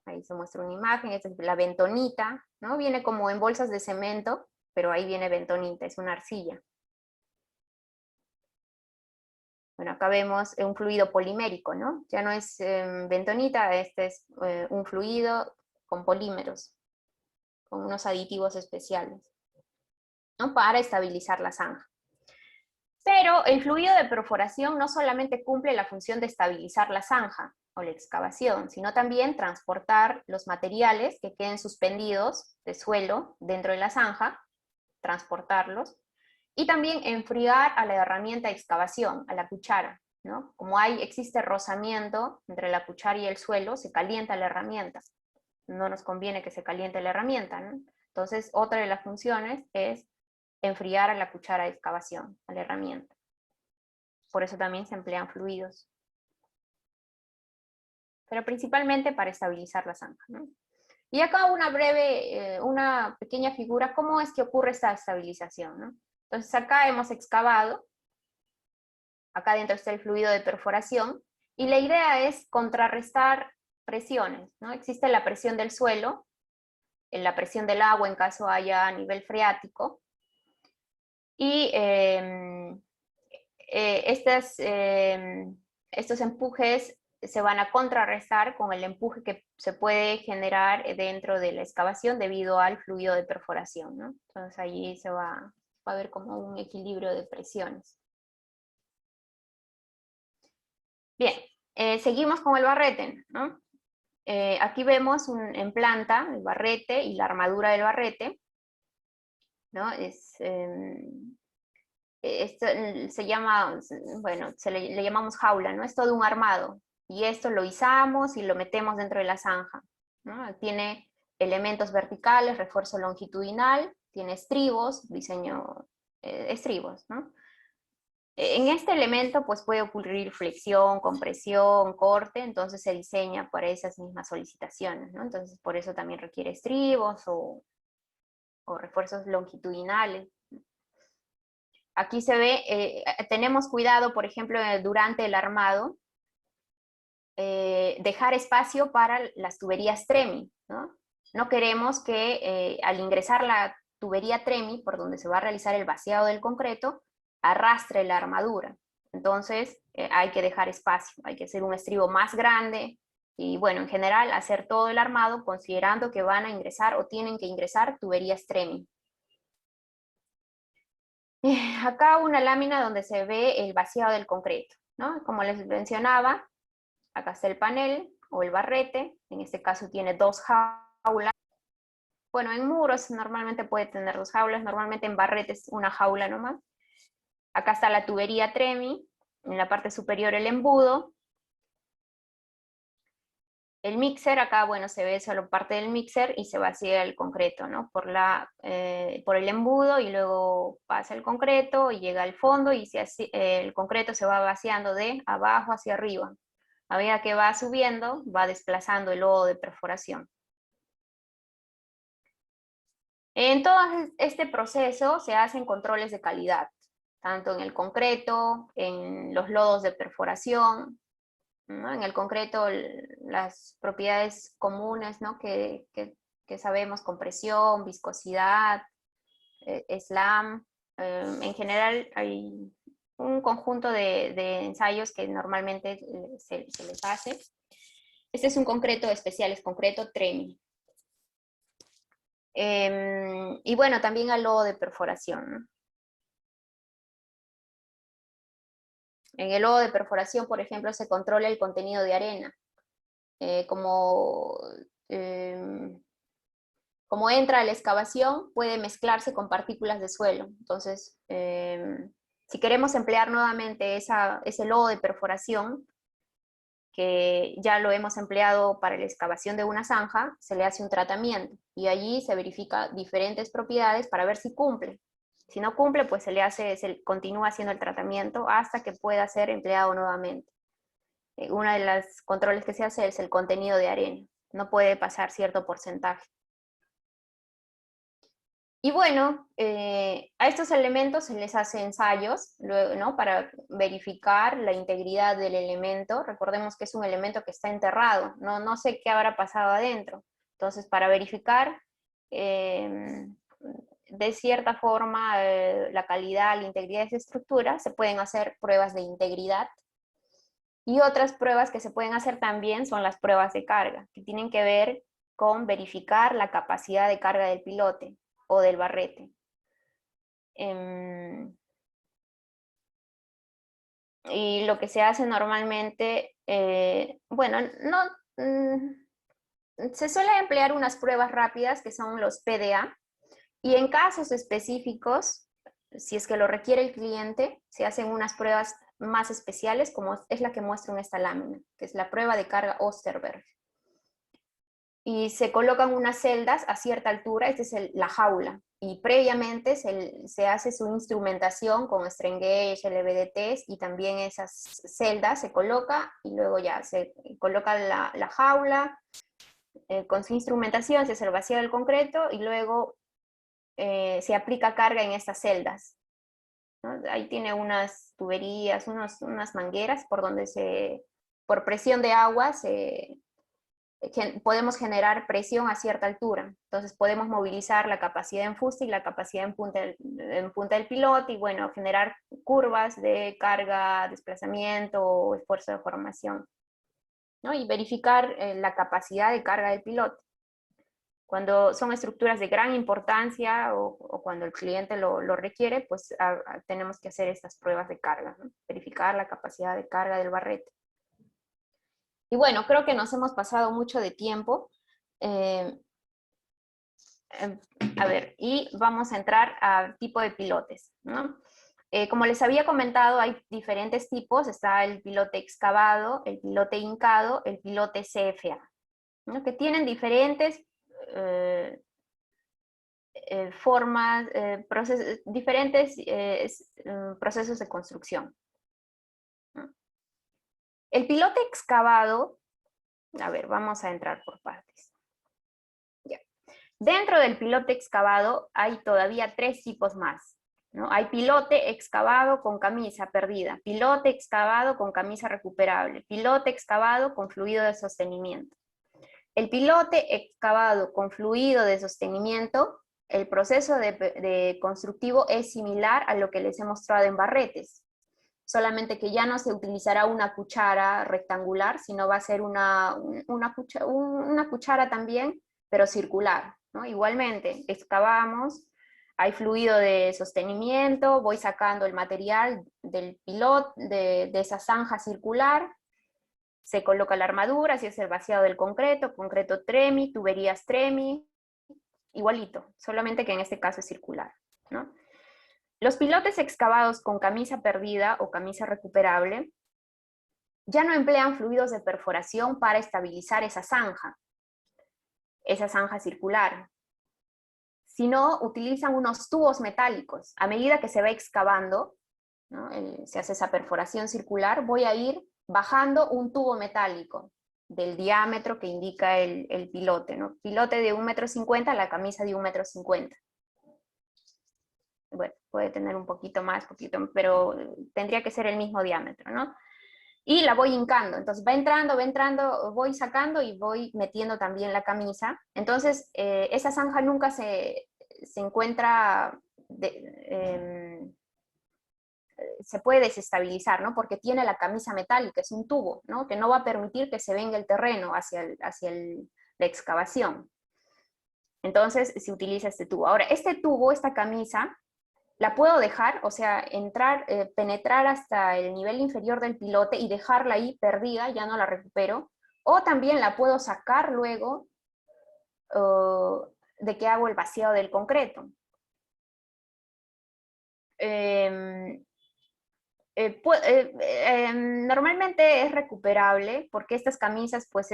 Ahí se muestra una imagen, esta es la bentonita, ¿no? Viene como en bolsas de cemento, pero ahí viene bentonita, es una arcilla. Bueno, acá vemos un fluido polimérico, ¿no? Ya no es bentonita, este es un fluido con polímeros, con unos aditivos especiales, ¿no? Para estabilizar la zanja. Pero el fluido de perforación no solamente cumple la función de estabilizar la zanja o la excavación, sino también transportar los materiales que queden suspendidos de suelo dentro de la zanja, transportarlos, y también enfriar a la herramienta de excavación, a la cuchara, ¿no? Como existe rozamiento entre la cuchara y el suelo, se calienta la herramienta. No nos conviene que se caliente la herramienta, ¿no? Entonces, otra de las funciones es enfriar a la cuchara de excavación, a la herramienta. Por eso también se emplean fluidos. Pero principalmente para estabilizar la zanja, ¿no? Y acá una pequeña figura, ¿cómo es que ocurre esta estabilización, ¿no? Entonces acá hemos excavado, acá dentro está el fluido de perforación, y la idea es contrarrestar presiones, ¿no? Existe la presión del suelo, la presión del agua en caso haya nivel freático, y estos empujes se van a contrarrestar con el empuje que se puede generar dentro de la excavación debido al fluido de perforación, ¿no? Entonces allí se va a ver como un equilibrio de presiones. Bien, seguimos con el barrete, ¿no? Aquí vemos en planta el barrete y la armadura del barrete, ¿no? Esto se llama, bueno, le llamamos jaula, ¿no? Es todo un armado, y esto lo izamos y lo metemos dentro de la zanja, ¿no? Tiene elementos verticales, refuerzo longitudinal, tiene estribos, estribos, ¿no? En este elemento pues puede ocurrir flexión, compresión, corte, entonces se diseña para esas mismas solicitaciones, ¿no? Entonces por eso también requiere estribos o refuerzos longitudinales. Aquí se ve, tenemos cuidado, por ejemplo, durante el armado, dejar espacio para las tuberías TREMI, ¿no? No queremos que al ingresar la tubería TREMI, por donde se va a realizar el vaciado del concreto, arrastre la armadura. Entonces hay que dejar espacio, hay que hacer un estribo más grande, y bueno, en general hacer todo el armado considerando que van a ingresar o tienen que ingresar tuberías TREMI. Acá una lámina donde se ve el vaciado del concreto, ¿no? Como les mencionaba, acá está el panel o el barrete, en este caso tiene 2 jaulas. Bueno, en muros normalmente puede tener 2 jaulas, normalmente en barretes una jaula nomás. Acá está la tubería TREMI, en la parte superior el embudo. El mixer, acá, bueno, se ve solo parte del mixer y se vacía el concreto, ¿no? Por el embudo, y luego pasa el concreto y llega al fondo, y el concreto se va vaciando de abajo hacia arriba. A medida que va subiendo, va desplazando el lodo de perforación. En todo este proceso se hacen controles de calidad, tanto en el concreto, en los lodos de perforación, ¿no? En el concreto, las propiedades comunes, ¿no? que que sabemos, compresión, viscosidad, slam. En general hay un conjunto de ensayos que normalmente se les hace. Este es un concreto especial, es concreto TREMI. Y bueno, también al lodo de perforación, ¿no? En el lodo de perforación, por ejemplo, se controla el contenido de arena. Como entra a la excavación, puede mezclarse con partículas de suelo. Entonces, si queremos emplear nuevamente ese lodo de perforación, que ya lo hemos empleado para la excavación de una zanja, se le hace un tratamiento, y allí se verifica diferentes propiedades para ver si cumple. Si no cumple, pues se continúa haciendo el tratamiento hasta que pueda ser empleado nuevamente. Uno de los controles que se hace es el contenido de arena. No puede pasar cierto porcentaje. Y bueno, a estos elementos se les hace ensayos, luego, ¿no? Para verificar la integridad del elemento. Recordemos que es un elemento que está enterrado, no sé qué habrá pasado adentro. Entonces, para verificar de cierta forma la calidad, la integridad de esa estructura, se pueden hacer pruebas de integridad. Y otras pruebas que se pueden hacer también son las pruebas de carga, que tienen que ver con verificar la capacidad de carga del pilote o del barrete. Y lo que se hace normalmente, bueno, se suele emplear unas pruebas rápidas que son los PDA, y en casos específicos, si es que lo requiere el cliente, se hacen unas pruebas más especiales, como es la que muestro en esta lámina, que es la prueba de carga Osterberg. Y se colocan unas celdas a cierta altura, esta es la jaula, y previamente se hace su instrumentación con strain gauge, LVDTs, y también esas celdas se coloca, y luego ya se coloca la jaula, con su instrumentación se hace el vacío del concreto, y luego se aplica carga en estas celdas, ¿no? Ahí tiene unas tuberías, unas mangueras por donde por presión de agua podemos generar presión a cierta altura. Entonces podemos movilizar la capacidad en fuste y la capacidad en punta del pilote, y bueno, generar curvas de carga, desplazamiento o esfuerzo de formación, ¿no? Y verificar la capacidad de carga del pilote. Cuando son estructuras de gran importancia o cuando el cliente lo requiere, pues tenemos que hacer estas pruebas de carga, ¿no? Verificar la capacidad de carga del barrete. Y bueno, creo que nos hemos pasado mucho de tiempo. A ver, y vamos a entrar al tipo de pilotes, ¿no? Como les había comentado, hay diferentes tipos. Está el pilote excavado, el pilote hincado, el pilote CFA, ¿no? Que tienen diferentes formas, diferentes procesos de construcción, ¿no? El pilote excavado, a ver, vamos a entrar por partes. Ya. Dentro del pilote excavado hay todavía 3 tipos más, ¿no? Hay pilote excavado con camisa perdida, pilote excavado con camisa recuperable, pilote excavado con fluido de sostenimiento. El pilote excavado con fluido de sostenimiento, el proceso de constructivo es similar a lo que les he mostrado en barretes, solamente que ya no se utilizará una cuchara rectangular, sino va a ser una cuchara también, pero circular, ¿no? Igualmente, excavamos, hay fluido de sostenimiento, voy sacando el material del pilote, de esa zanja circular, se coloca la armadura, si es el vaciado del concreto TREMI, tuberías TREMI, igualito, solamente que en este caso es circular, ¿no? Los pilotes excavados con camisa perdida o camisa recuperable ya no emplean fluidos de perforación para estabilizar esa zanja circular, sino utilizan unos tubos metálicos. A medida que se va excavando, ¿no? Se hace esa perforación circular, voy a ir bajando un tubo metálico del diámetro que indica el pilote, ¿no? Pilote de 1,50 m, la camisa de 1,50 m. Bueno, puede tener un poquito más, pero tendría que ser el mismo diámetro, ¿no? y la voy hincando. Entonces va entrando, voy sacando y voy metiendo también la camisa. Entonces esa zanja nunca se encuentra, se puede desestabilizar, ¿no? Porque tiene la camisa metálica, es un tubo, ¿no? Que no va a permitir que se venga el terreno hacia la excavación. Entonces se utiliza este tubo. Ahora, este tubo, esta camisa, la puedo dejar, o sea, entrar, penetrar hasta el nivel inferior del pilote y dejarla ahí perdida, ya no la recupero, o también la puedo sacar luego de que hago el vaciado del concreto. Normalmente es recuperable porque estas camisas pues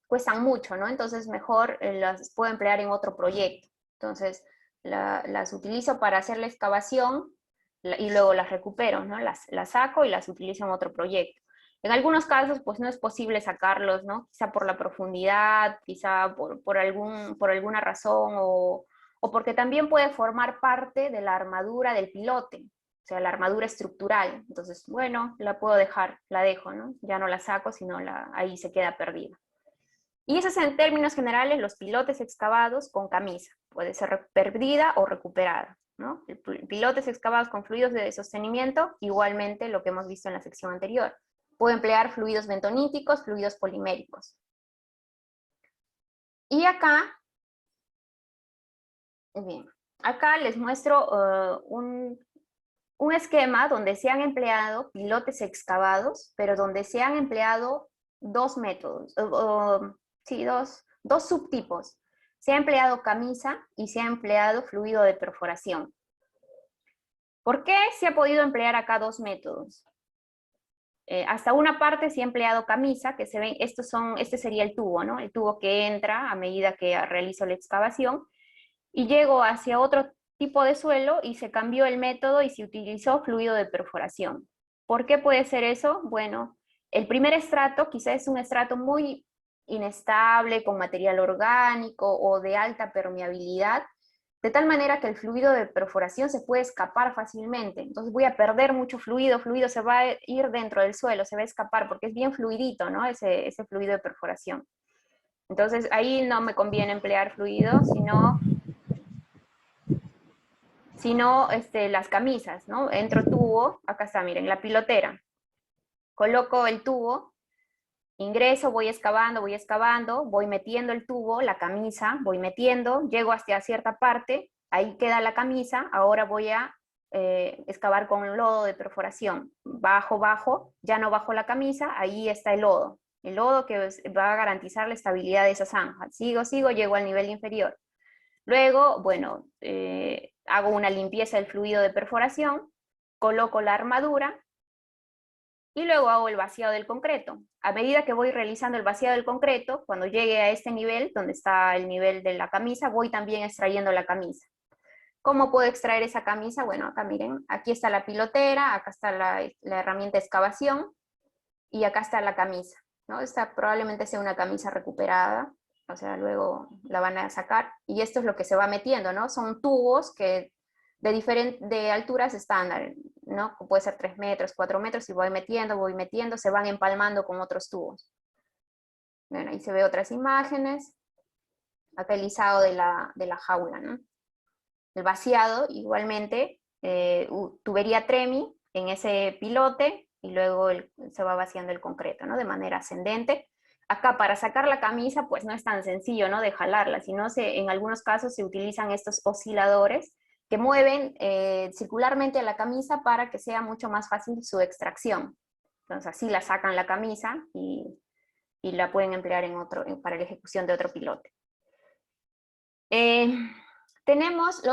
cuestan mucho, ¿no? Entonces mejor las puedo emplear en otro proyecto. Entonces las utilizo para hacer la excavación y luego las recupero, ¿no? Las saco y las utilizo en otro proyecto. En algunos casos pues no es posible sacarlos, ¿no? Quizá por la profundidad, quizá por alguna razón o porque también puede formar parte de la armadura del pilote. O sea, la armadura estructural. Entonces, bueno, la puedo dejar, la dejo, ¿no? Ya no la saco, sino ahí se queda perdida. Y eso es en términos generales los pilotes excavados con camisa. Puede ser perdida o recuperada, ¿no? Pilotes excavados con fluidos de sostenimiento, igualmente lo que hemos visto en la sección anterior. Puedo emplear fluidos bentoníticos, fluidos poliméricos. Y acá, bien, acá les muestro un esquema donde se han empleado pilotes excavados, pero donde se han empleado dos métodos, sí, dos subtipos. Se ha empleado camisa y se ha empleado fluido de perforación. ¿Por qué se ha podido emplear acá dos métodos? Hasta una parte se ha empleado camisa, que se ven, este sería el tubo, ¿no? El tubo que entra a medida que realizo la excavación, y llego hacia otro tipo de suelo y se cambió el método y se utilizó fluido de perforación. ¿Por qué puede ser eso? Bueno, el primer estrato quizás es un estrato muy inestable, con material orgánico o de alta permeabilidad, de tal manera que el fluido de perforación se puede escapar fácilmente. Entonces voy a perder mucho fluido se va a ir dentro del suelo, se va a escapar porque es bien fluidito, ¿no? Ese fluido de perforación. Entonces ahí no me conviene emplear fluido, sino las camisas, ¿no? Entro tubo, acá está, miren, la pilotera. Coloco el tubo, ingreso, voy excavando, voy metiendo el tubo, la camisa, voy metiendo, llego hasta cierta parte, ahí queda la camisa, ahora voy a excavar con lodo de perforación. Bajo, ya no bajo la camisa, ahí está el lodo que va a garantizar la estabilidad de esa zanja. Sigo, llego al nivel inferior. Luego, bueno, hago una limpieza del fluido de perforación, coloco la armadura y luego hago el vaciado del concreto. A medida que voy realizando el vaciado del concreto, cuando llegue a este nivel, donde está el nivel de la camisa, voy también extrayendo la camisa. ¿Cómo puedo extraer esa camisa? Bueno, acá miren, aquí está la pilotera, acá está la herramienta de excavación y acá está la camisa, ¿no? Esta probablemente sea una camisa recuperada, o sea, luego la van a sacar, y esto es lo que se va metiendo, ¿no? Son tubos que de alturas estándar, ¿no? Puede ser 3 metros, 4 metros, y voy metiendo, se van empalmando con otros tubos. Bueno, ahí se ve otras imágenes, acá el izado de la jaula, ¿no? El vaciado, igualmente, tubería Tremi en ese pilote, y luego se va vaciando el concreto, ¿no? De manera ascendente. Acá para sacar la camisa, pues no es tan sencillo, ¿no? De jalarla, sino en algunos casos se utilizan estos osciladores que mueven circularmente a la camisa para que sea mucho más fácil su extracción. Entonces así la sacan la camisa y la pueden emplear para la ejecución de otro pilote. Tenemos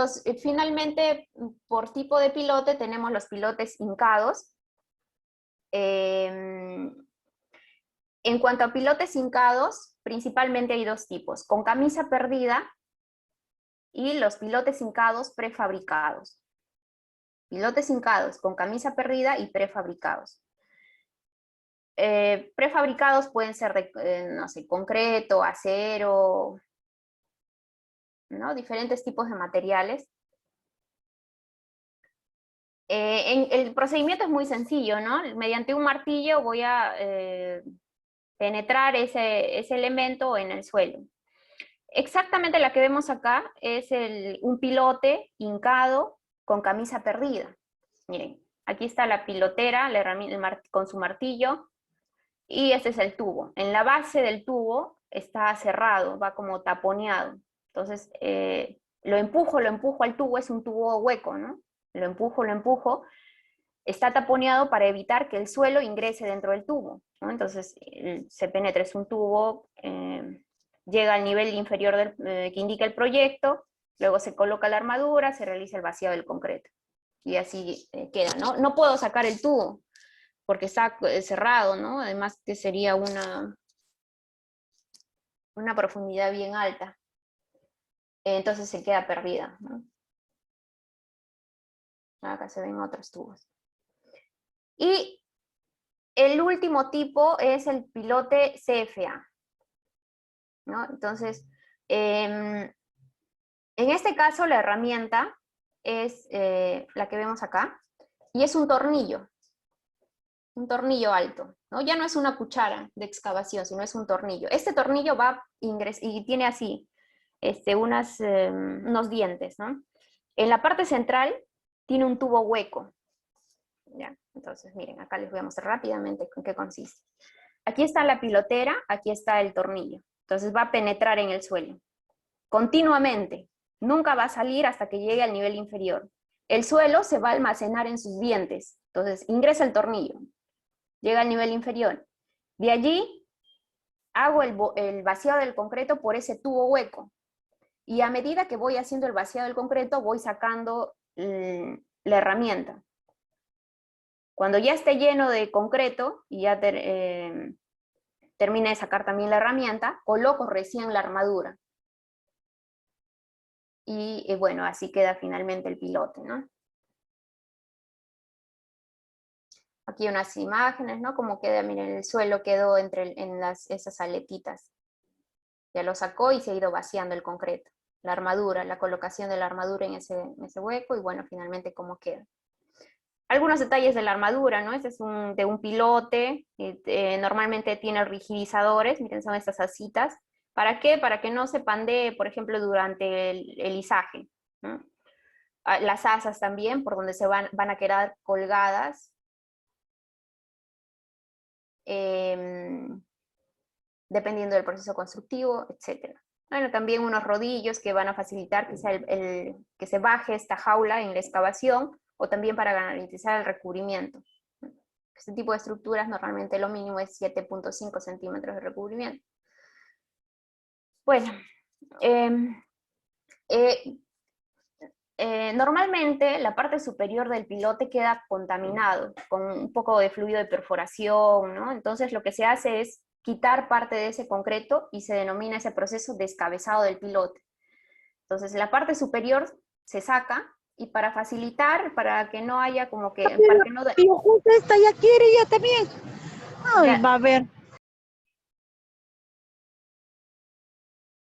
finalmente, por tipo de pilote, tenemos los pilotes hincados. En cuanto a pilotes hincados, principalmente hay dos tipos, con camisa perdida y los pilotes hincados prefabricados. Pilotes hincados con camisa perdida y prefabricados. Prefabricados pueden ser de, no sé, concreto, acero, ¿no? Diferentes tipos de materiales. El procedimiento es muy sencillo, ¿no? Mediante un martillo voy a penetrar ese elemento en el suelo. Exactamente la que vemos acá es un pilote hincado con camisa perdida. Miren, aquí está la pilotera la herramienta, con su martillo, y este es el tubo. En la base del tubo está cerrado, va como taponeado. Entonces, lo empujo al tubo, es un tubo hueco, ¿no? Lo empujo, está taponeado para evitar que el suelo ingrese dentro del tubo, ¿no? Entonces, se penetra, es un tubo, llega al nivel inferior que indica el proyecto, luego se coloca la armadura, se realiza el vaciado del concreto. Y así queda, ¿no? No puedo sacar el tubo, porque está cerrado, ¿no? Además que sería una profundidad bien alta. Entonces se queda perdida, ¿no? Acá se ven otros tubos. Y el último tipo es el pilote CFA, ¿no? Entonces, en este caso la herramienta es la que vemos acá, y es un tornillo alto, ¿no? Ya no es una cuchara de excavación, sino es un tornillo. Este tornillo va y tiene así unos dientes, ¿no? En la parte central tiene un tubo hueco. ¿Ya? Entonces, miren, acá les voy a mostrar rápidamente en qué consiste. Aquí está la pilotera, aquí está el tornillo. Entonces va a penetrar en el suelo. Continuamente. Nunca va a salir hasta que llegue al nivel inferior. El suelo se va a almacenar en sus dientes. Entonces ingresa el tornillo. Llega al nivel inferior. De allí hago el vaciado del concreto por ese tubo hueco. Y a medida que voy haciendo el vaciado del concreto, voy sacando la herramienta. Cuando ya esté lleno de concreto y ya termine de sacar también la herramienta, coloco recién la armadura. Y bueno, así queda finalmente el pilote, ¿no? Aquí unas imágenes, ¿no? Como queda, miren, el suelo quedó en esas aletitas. Ya lo sacó y se ha ido vaciando el concreto. La armadura, la colocación de la armadura en ese hueco, y bueno, finalmente cómo queda. Algunos detalles de la armadura, ¿no? Este es de un pilote, normalmente tiene rigidizadores, miren, son estas asitas. ¿Para qué? Para que no se pandee, por ejemplo, durante el izaje, ¿no? Las asas también, por donde se van a quedar colgadas. Dependiendo del proceso constructivo, etc. Bueno, también unos rodillos que van a facilitar que se baje esta jaula en la excavación, o también para garantizar el recubrimiento. Este tipo de estructuras normalmente lo mínimo es 7.5 centímetros de recubrimiento. Bueno, normalmente la parte superior del pilote queda contaminado, con un poco de fluido de perforación, ¿no? Entonces lo que se hace es quitar parte de ese concreto y se denomina ese proceso descabezado del pilote. Entonces la parte superior se saca, y para facilitar, para que no haya como que... Para que no, Pero justo esta ya quiere, ya también. Ay, ya, va a ver.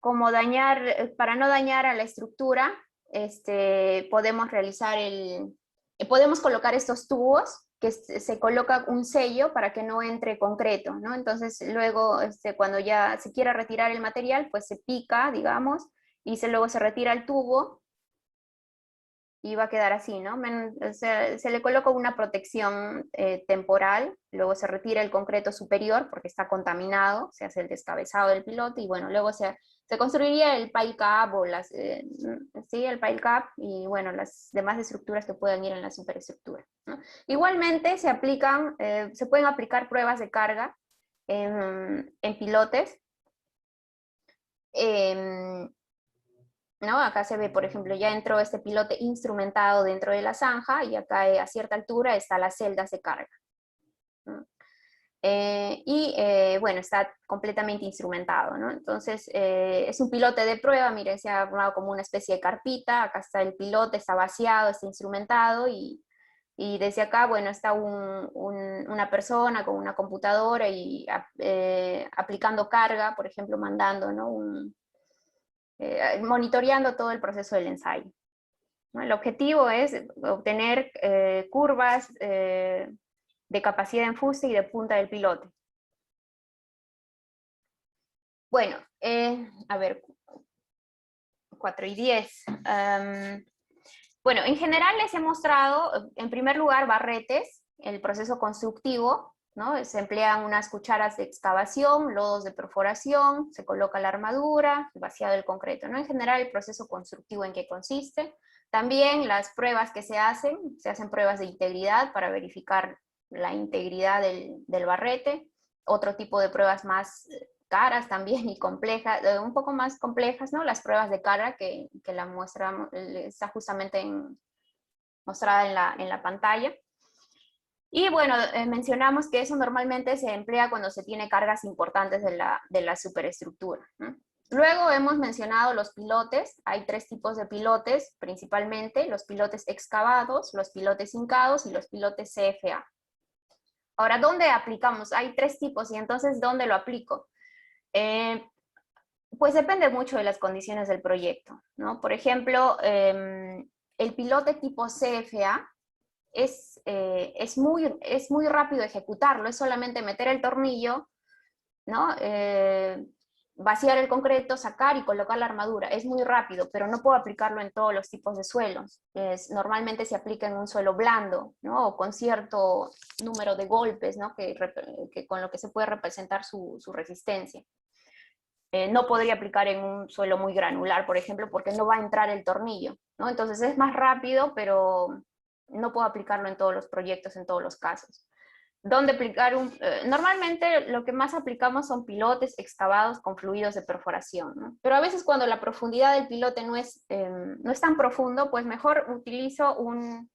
como para no dañar a la estructura, podemos podemos colocar estos tubos, que se coloca un sello para que no entre concreto, ¿no? Entonces luego, cuando ya se quiera retirar el material, pues se pica, digamos, y luego se retira el tubo, y va a quedar así, ¿no? O sea, se le coloca una protección temporal, luego se retira el concreto superior porque está contaminado, se hace el descabezado del pilote, y bueno, luego se construiría el pile cap, o sí, el pile cap, y bueno, las demás estructuras que puedan ir en la superestructura, ¿no? Igualmente se pueden aplicar pruebas de carga en pilotes. ¿No? Acá se ve, por ejemplo, ya entró este pilote instrumentado dentro de la zanja, y acá a cierta altura están las celdas de carga, ¿no? Bueno, está completamente instrumentado, ¿no? Entonces, es un pilote de prueba, miren, se ha formado como una especie de carpita. Acá está el pilote, está vaciado, está instrumentado, y desde acá, bueno, está una persona con una computadora y aplicando carga, por ejemplo, mandando, ¿no? Monitoreando todo el proceso del ensayo. ¿no? El objetivo es obtener curvas de capacidad en fuste y de punta del pilote. Bueno, a ver, 4 y 10. Bueno, en general les he mostrado, en primer lugar, barretes, el proceso constructivo, ¿no? Se emplean unas cucharas de excavación, lodos de perforación, se coloca la armadura, el vaciado del concreto, ¿no? En general, el proceso constructivo en qué consiste. También las pruebas que se hacen pruebas de integridad para verificar la integridad del barrete, otro tipo de pruebas más caras también y complejas, un poco más complejas, ¿no? Las pruebas de cara que la muestra está justamente mostrada en la pantalla. Y bueno, mencionamos que eso normalmente se emplea cuando se tiene cargas importantes de la superestructura, ¿no? Luego hemos mencionado los pilotes. Hay 3 tipos de pilotes, principalmente los pilotes excavados, los pilotes hincados y los pilotes CFA. Ahora, ¿dónde aplicamos? Hay 3 tipos, y entonces, ¿dónde lo aplico? Pues depende mucho de las condiciones del proyecto, ¿no? Por ejemplo, el pilote tipo CFA es muy rápido ejecutarlo, es solamente meter el tornillo, ¿no? Vaciar el concreto, sacar y colocar la armadura. Es muy rápido, pero no puedo aplicarlo en todos los tipos de suelos. Normalmente se aplica en un suelo blando, ¿no? O con cierto número de golpes, ¿no? Con lo que se puede representar su resistencia. No podría aplicar en un suelo muy granular, por ejemplo, porque no va a entrar el tornillo, ¿no? Entonces es más rápido, pero no puedo aplicarlo en todos los proyectos, en todos los casos. ¿Dónde aplicar normalmente lo que más aplicamos son pilotes excavados con fluidos de perforación, ¿no? Pero a veces cuando la profundidad del pilote no es tan profundo, pues mejor utilizo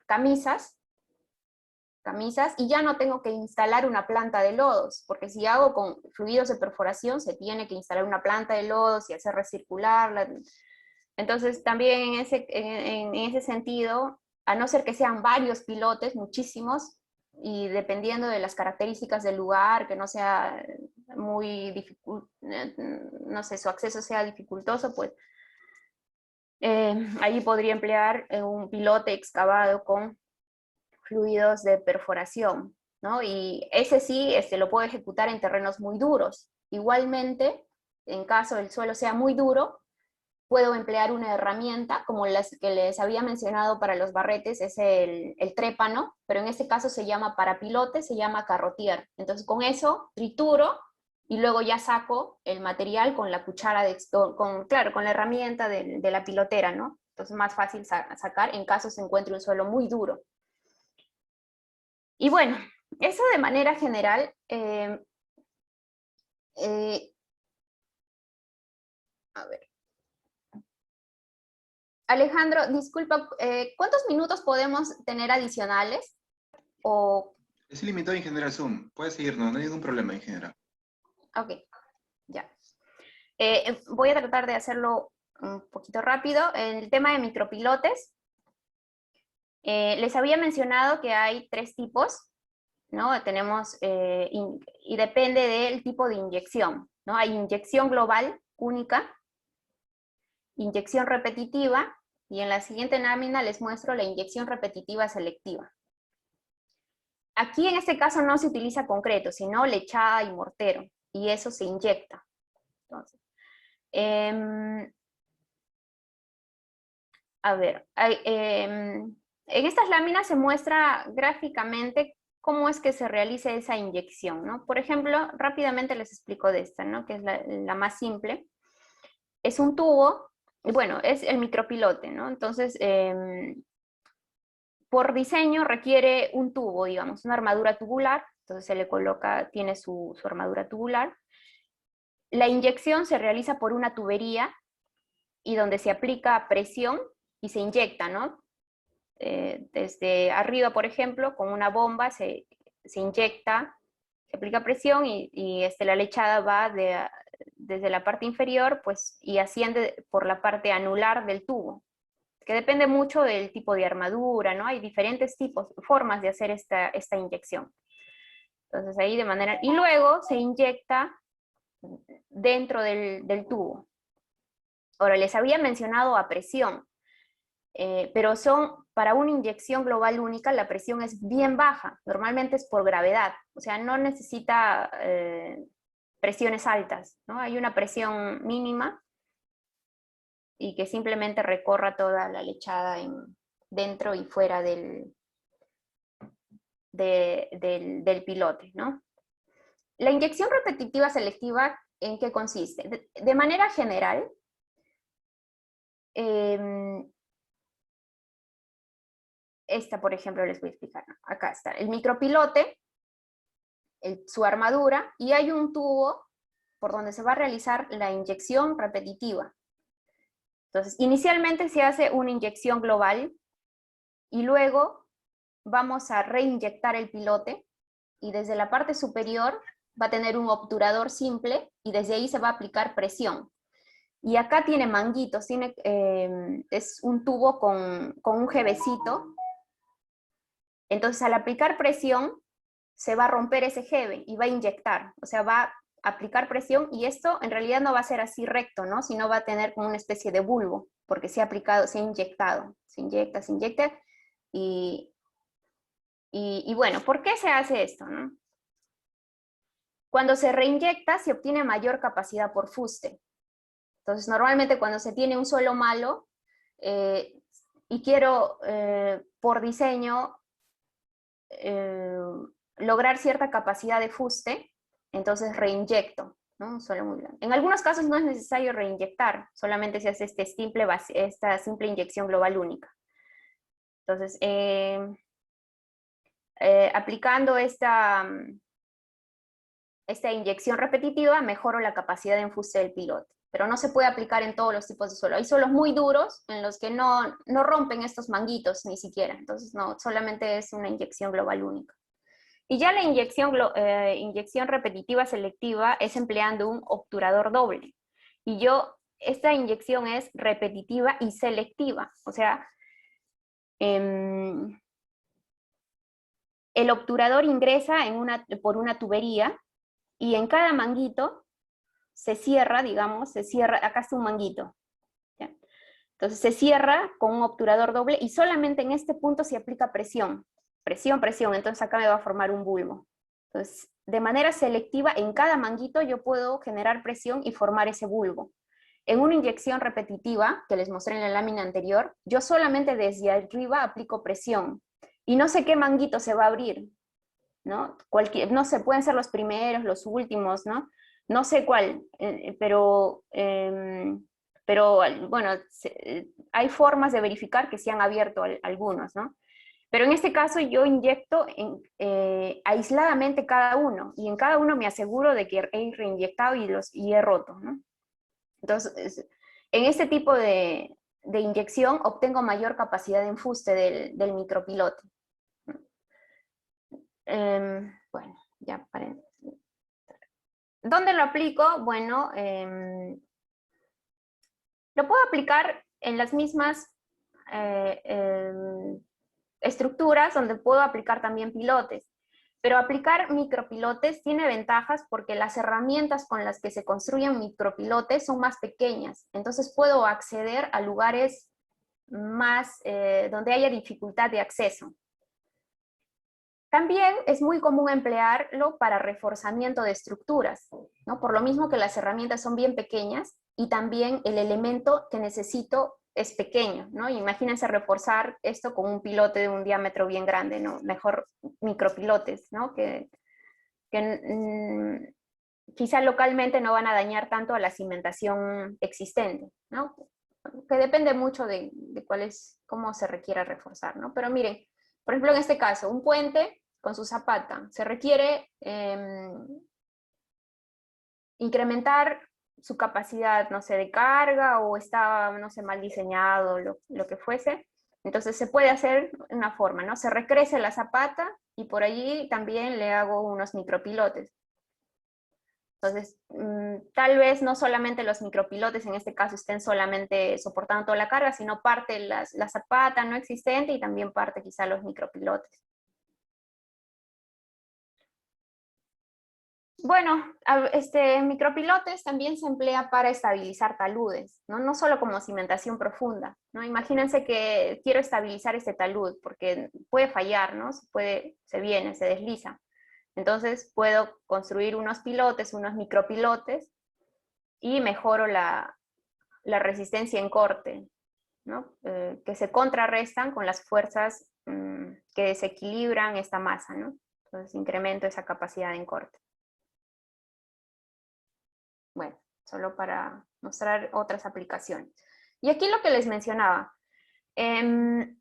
camisas, y ya no tengo que instalar una planta de lodos, porque si hago con fluidos de perforación se tiene que instalar una planta de lodos y hacer recircularla. Entonces también en ese sentido, a no ser que sean varios pilotes, muchísimos, y dependiendo de las características del lugar, que no sea muy difícil, no sé, su acceso sea dificultoso, pues ahí podría emplear un pilote excavado con fluidos de perforación, ¿no? Y ese sí lo puedo ejecutar en terrenos muy duros. Igualmente, en caso el suelo sea muy duro, puedo emplear una herramienta, como las que les había mencionado para los barretes, es el trépano, pero en este caso se llama para pilote, se llama carrotier. Entonces con eso trituro y luego ya saco el material con la cuchara, claro, con la herramienta de la pilotera, ¿no? Entonces es más fácil sacar en caso se encuentre un suelo muy duro. Y bueno, eso de manera general. A ver. Alejandro, disculpa, ¿cuántos minutos podemos tener adicionales? Es ilimitado en general Zoom. Puedes seguirnos, no hay ningún problema en general. Ok, ya. Voy a tratar de hacerlo un poquito rápido. El tema de micropilotes. Les había mencionado que hay 3 tipos, ¿no? Tenemos, y depende del tipo de inyección, ¿no? Hay inyección global única, inyección repetitiva, y en la siguiente lámina les muestro la inyección repetitiva selectiva. Aquí en este caso no se utiliza concreto, sino lechada y mortero, y eso se inyecta. Entonces, a ver, en estas láminas se muestra gráficamente cómo es que se realiza esa inyección, ¿no? Por ejemplo, rápidamente les explico de esta, ¿no? Que es la más simple. Es un tubo, bueno, es el micropilote, ¿no? Entonces, por diseño requiere un tubo, digamos, una armadura tubular, entonces se le coloca, tiene su armadura tubular. La inyección se realiza por una tubería y donde se aplica presión y se inyecta, ¿no? Desde arriba, por ejemplo, con una bomba se inyecta, se aplica presión y la lechada va desde la parte inferior, pues, y asciende por la parte anular del tubo, que depende mucho del tipo de armadura, ¿no? Hay diferentes formas de hacer esta inyección. Entonces ahí de manera, y luego se inyecta dentro del tubo. Ahora, les había mencionado a presión. pero para una inyección global única la presión es bien baja, normalmente es por gravedad, o sea, no necesita presiones altas, ¿no? Hay una presión mínima y que simplemente recorra toda la lechada dentro y fuera del pilote, ¿no? La inyección repetitiva selectiva, ¿en qué consiste? De manera general, esta, por ejemplo, les voy a explicar. Acá está el micropilote, su armadura, y hay un tubo por donde se va a realizar la inyección repetitiva. Entonces, inicialmente se hace una inyección global, y luego vamos a reinyectar el pilote, y desde la parte superior va a tener un obturador simple, y desde ahí se va a aplicar presión. Y acá tiene manguitos, es un tubo con un jevecito. Entonces, al aplicar presión, se va a romper ese jeve y va a inyectar, o sea, va a aplicar presión, y esto en realidad no va a ser así recto, ¿no? Sino va a tener como una especie de bulbo, porque se ha aplicado, se ha inyectado, se inyecta, y bueno, ¿por qué se hace esto, no? Cuando se reinyecta, se obtiene mayor capacidad por fuste. Entonces, normalmente cuando se tiene un suelo malo, y quiero, por diseño, lograr cierta capacidad de fuste, entonces reinyecto, ¿no? Un suelo muy blando. En algunos casos no es necesario reinyectar, solamente se hace esta simple inyección global única. Entonces, aplicando esta inyección repetitiva, mejoro la capacidad de enfuste del pilote, pero no se puede aplicar en todos los tipos de suelo. Hay suelos muy duros en los que no rompen estos manguitos ni siquiera, entonces no, solamente es una inyección global única. Y ya la inyección repetitiva selectiva es empleando un obturador doble. Y esta inyección es repetitiva y selectiva, o sea, el obturador ingresa por una tubería, y en cada manguito se cierra, digamos, acá está un manguito, ¿ya? Entonces se cierra con un obturador doble, y solamente en este punto se aplica presión, presión, entonces acá me va a formar un bulbo. Entonces, de manera selectiva, en cada manguito yo puedo generar presión y formar ese bulbo. En una inyección repetitiva, que les mostré en la lámina anterior, yo solamente desde arriba aplico presión, y no sé qué manguito se va a abrir, ¿no? No sé, pueden ser los primeros, los últimos, ¿no? No sé cuál, pero bueno, hay formas de verificar que se han abierto algunos, ¿no? Pero en este caso yo inyecto aisladamente cada uno, y en cada uno me aseguro de que he reinyectado y he roto, ¿no? Entonces, en este tipo de inyección obtengo mayor capacidad de enfuste del micropilote. Bueno, ya paré. ¿Dónde lo aplico? Bueno, lo puedo aplicar en las mismas estructuras donde puedo aplicar también pilotes. Pero aplicar micropilotes tiene ventajas porque las herramientas con las que se construyen micropilotes son más pequeñas. Entonces puedo acceder a lugares más donde haya dificultad de acceso. También es muy común emplearlo para reforzamiento de estructuras, ¿no? Por lo mismo que las herramientas son bien pequeñas, y también el elemento que necesito es pequeño, ¿no? Imagínense reforzar esto con un pilote de un diámetro bien grande, ¿no? Mejor micropilotes, ¿no? Que quizá localmente no van a dañar tanto a la cimentación existente, ¿no? Que depende mucho de cómo se requiera reforzar, ¿no? Pero miren, por ejemplo, en este caso, un puente con su zapata, se requiere incrementar su capacidad, no sé, de carga, o está, no sé, mal diseñado, lo que fuese. Entonces se puede hacer una forma, ¿no? Se recrece la zapata, y por allí también le hago unos micropilotes. Entonces, tal vez no solamente los micropilotes en este caso estén solamente soportando toda la carga, sino parte la zapata no existente, y también parte quizá los micropilotes. Bueno, micropilotes también se emplea para estabilizar taludes, ¿no? No solo como cimentación profunda, ¿no? Imagínense que quiero estabilizar este talud, porque puede fallar, ¿no? Se desliza. Entonces puedo construir unos pilotes, unos micropilotes, y mejoro la resistencia en corte, ¿no? Que se contrarrestan con las fuerzas que desequilibran esta masa, ¿no? Entonces incremento esa capacidad en corte. Bueno, solo para mostrar otras aplicaciones. Y aquí lo que les mencionaba. Miren,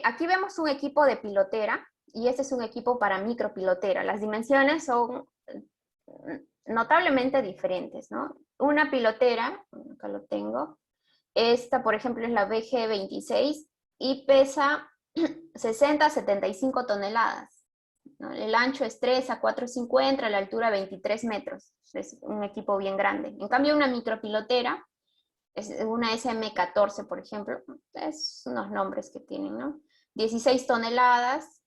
aquí vemos un equipo de pilotera, y este es un equipo para micropilotera. Las dimensiones son notablemente diferentes, ¿no? Una pilotera, acá lo tengo, esta por ejemplo es la BG26 y pesa 60 a 75 toneladas, ¿no? El ancho es 3 a 4,50, la altura 23 metros, es un equipo bien grande. En cambio una micropilotera, es una SM14 por ejemplo, es unos nombres que tienen, ¿no? 16 toneladas,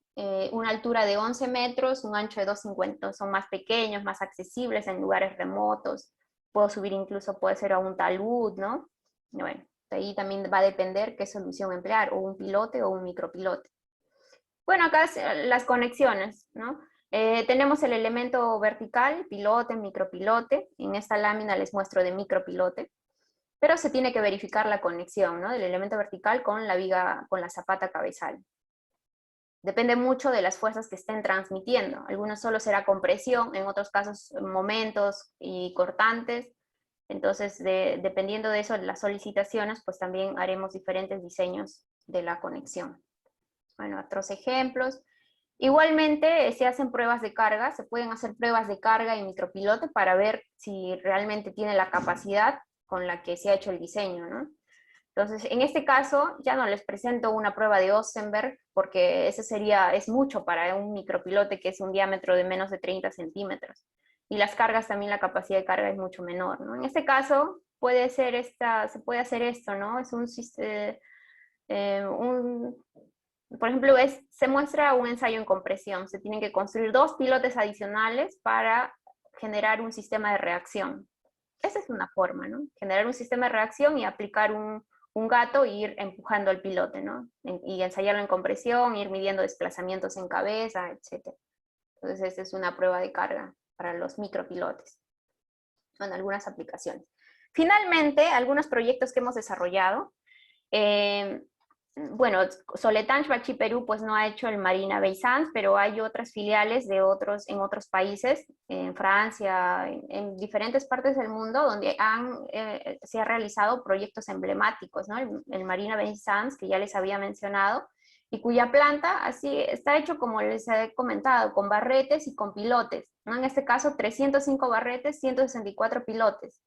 una altura de 11 metros, un ancho de 2,50, son más pequeños, más accesibles en lugares remotos, puedo subir incluso, puede ser a un talud, ¿no? Bueno, de ahí también va a depender qué solución emplear, o un pilote o un micropilote. Bueno, acá las conexiones, ¿no? Tenemos el elemento vertical, pilote, micropilote, en esta lámina les muestro de micropilote, pero se tiene que verificar la conexión, ¿no? Del elemento vertical con la viga, con la zapata cabezal. Depende mucho de las fuerzas que estén transmitiendo. Algunos solo será compresión, en otros casos momentos y cortantes. Entonces, dependiendo de eso, de las solicitaciones, pues también haremos diferentes diseños de la conexión. Bueno, otros ejemplos. Igualmente, se hacen pruebas de carga, se pueden hacer pruebas de carga en micropilote para ver si realmente tiene la capacidad con la que se ha hecho el diseño, ¿no? Entonces, en este caso, ya no les presento una prueba de Ostenberg, porque ese es mucho para un micropilote que es un diámetro de menos de 30 centímetros. Y las cargas también, la capacidad de carga es mucho menor, ¿no? En este caso, se puede hacer esto, ¿no? Es un sistema, por ejemplo, se muestra un ensayo en compresión. Se tienen que construir 2 pilotes adicionales para generar un sistema de reacción. Esa es una forma, ¿no? Generar un sistema de reacción y aplicar un gato e ir empujando al pilote, ¿no? Y ensayarlo en compresión, ir midiendo desplazamientos en cabeza, etc. Entonces, esta es una prueba de carga para los micropilotes, en algunas aplicaciones. Finalmente, algunos proyectos que hemos desarrollado. Bueno, Soletanche Bachi Perú pues no ha hecho el Marina Bay Sands, pero hay otras filiales en otros países, en Francia, en diferentes partes del mundo, donde se han realizado proyectos emblemáticos, ¿no? El Marina Bay Sands, que ya les había mencionado, y cuya planta así está hecho, como les he comentado, con barretes y con pilotes, ¿no? En este caso, 305 barretes, 164 pilotes,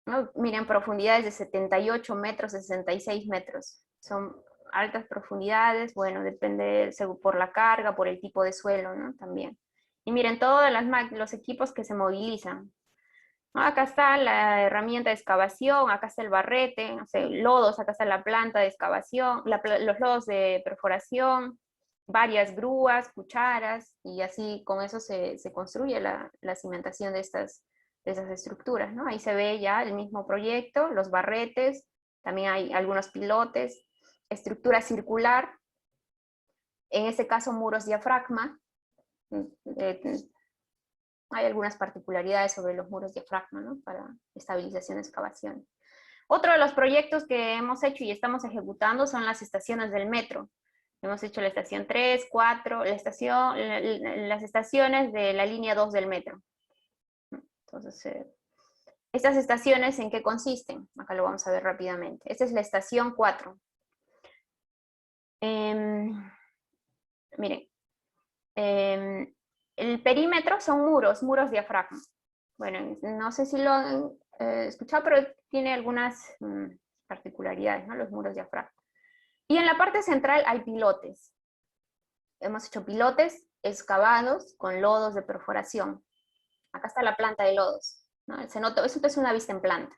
¿no? Miren, profundidades de 78 metros, 66 metros. Son altas profundidades, bueno, depende por la carga, por el tipo de suelo, ¿no? También. Y miren, todos los equipos que se movilizan, ¿no? Acá está la herramienta de excavación, acá está el barrete, o sea, lodos, acá está la planta de excavación, los lodos de perforación, varias grúas, cucharas, y así con eso se construye la cimentación de esas estructuras, ¿no? Ahí se ve ya el mismo proyecto, los barretes, también hay algunos pilotes, estructura circular, en este caso muros diafragma. Hay algunas particularidades sobre los muros diafragma, ¿no? Para estabilización de excavación. Otro de los proyectos que hemos hecho y estamos ejecutando son las estaciones del metro. Hemos hecho la estación 3, 4, las estaciones de la línea 2 del metro. Entonces, ¿estas estaciones en qué consisten? Acá lo vamos a ver rápidamente. Esta es la estación 4. Miren, el perímetro son muros diafragma. Bueno, no sé si lo han escuchado, pero tiene algunas particularidades, ¿no? Los muros diafragma. Y en la parte central hay pilotes. Hemos hecho pilotes excavados con lodos de perforación. Acá está la planta de lodos, ¿no? Eso es una vista en planta.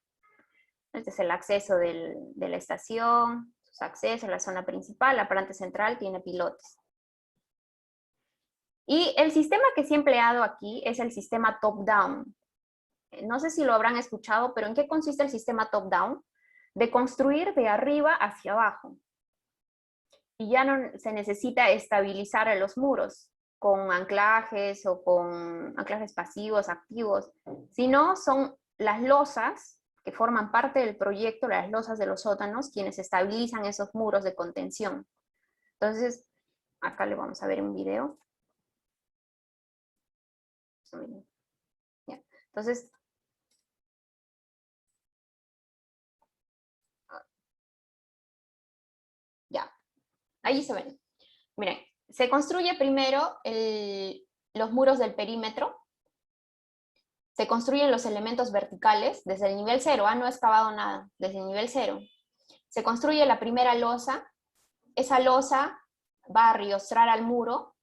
Este es el acceso de la estación, sus accesos, la zona principal, la planta central tiene pilotes. Y el sistema que se ha empleado aquí es el sistema top-down. No sé si lo habrán escuchado, pero ¿en qué consiste el sistema top-down? De construir de arriba hacia abajo. Y ya no se necesita estabilizar a los muros con anclajes o con anclajes pasivos, activos, sino son las losas que forman parte del proyecto, las losas de los sótanos, quienes estabilizan esos muros de contención. Entonces, acá le vamos a ver un video. Ya. Entonces, ya, ahí se ven. Miren, se construye primero los muros del perímetro, se construyen los elementos verticales desde el nivel 0, no he excavado nada, desde el nivel 0. Se construye la primera losa, esa losa va a riostrar al muro,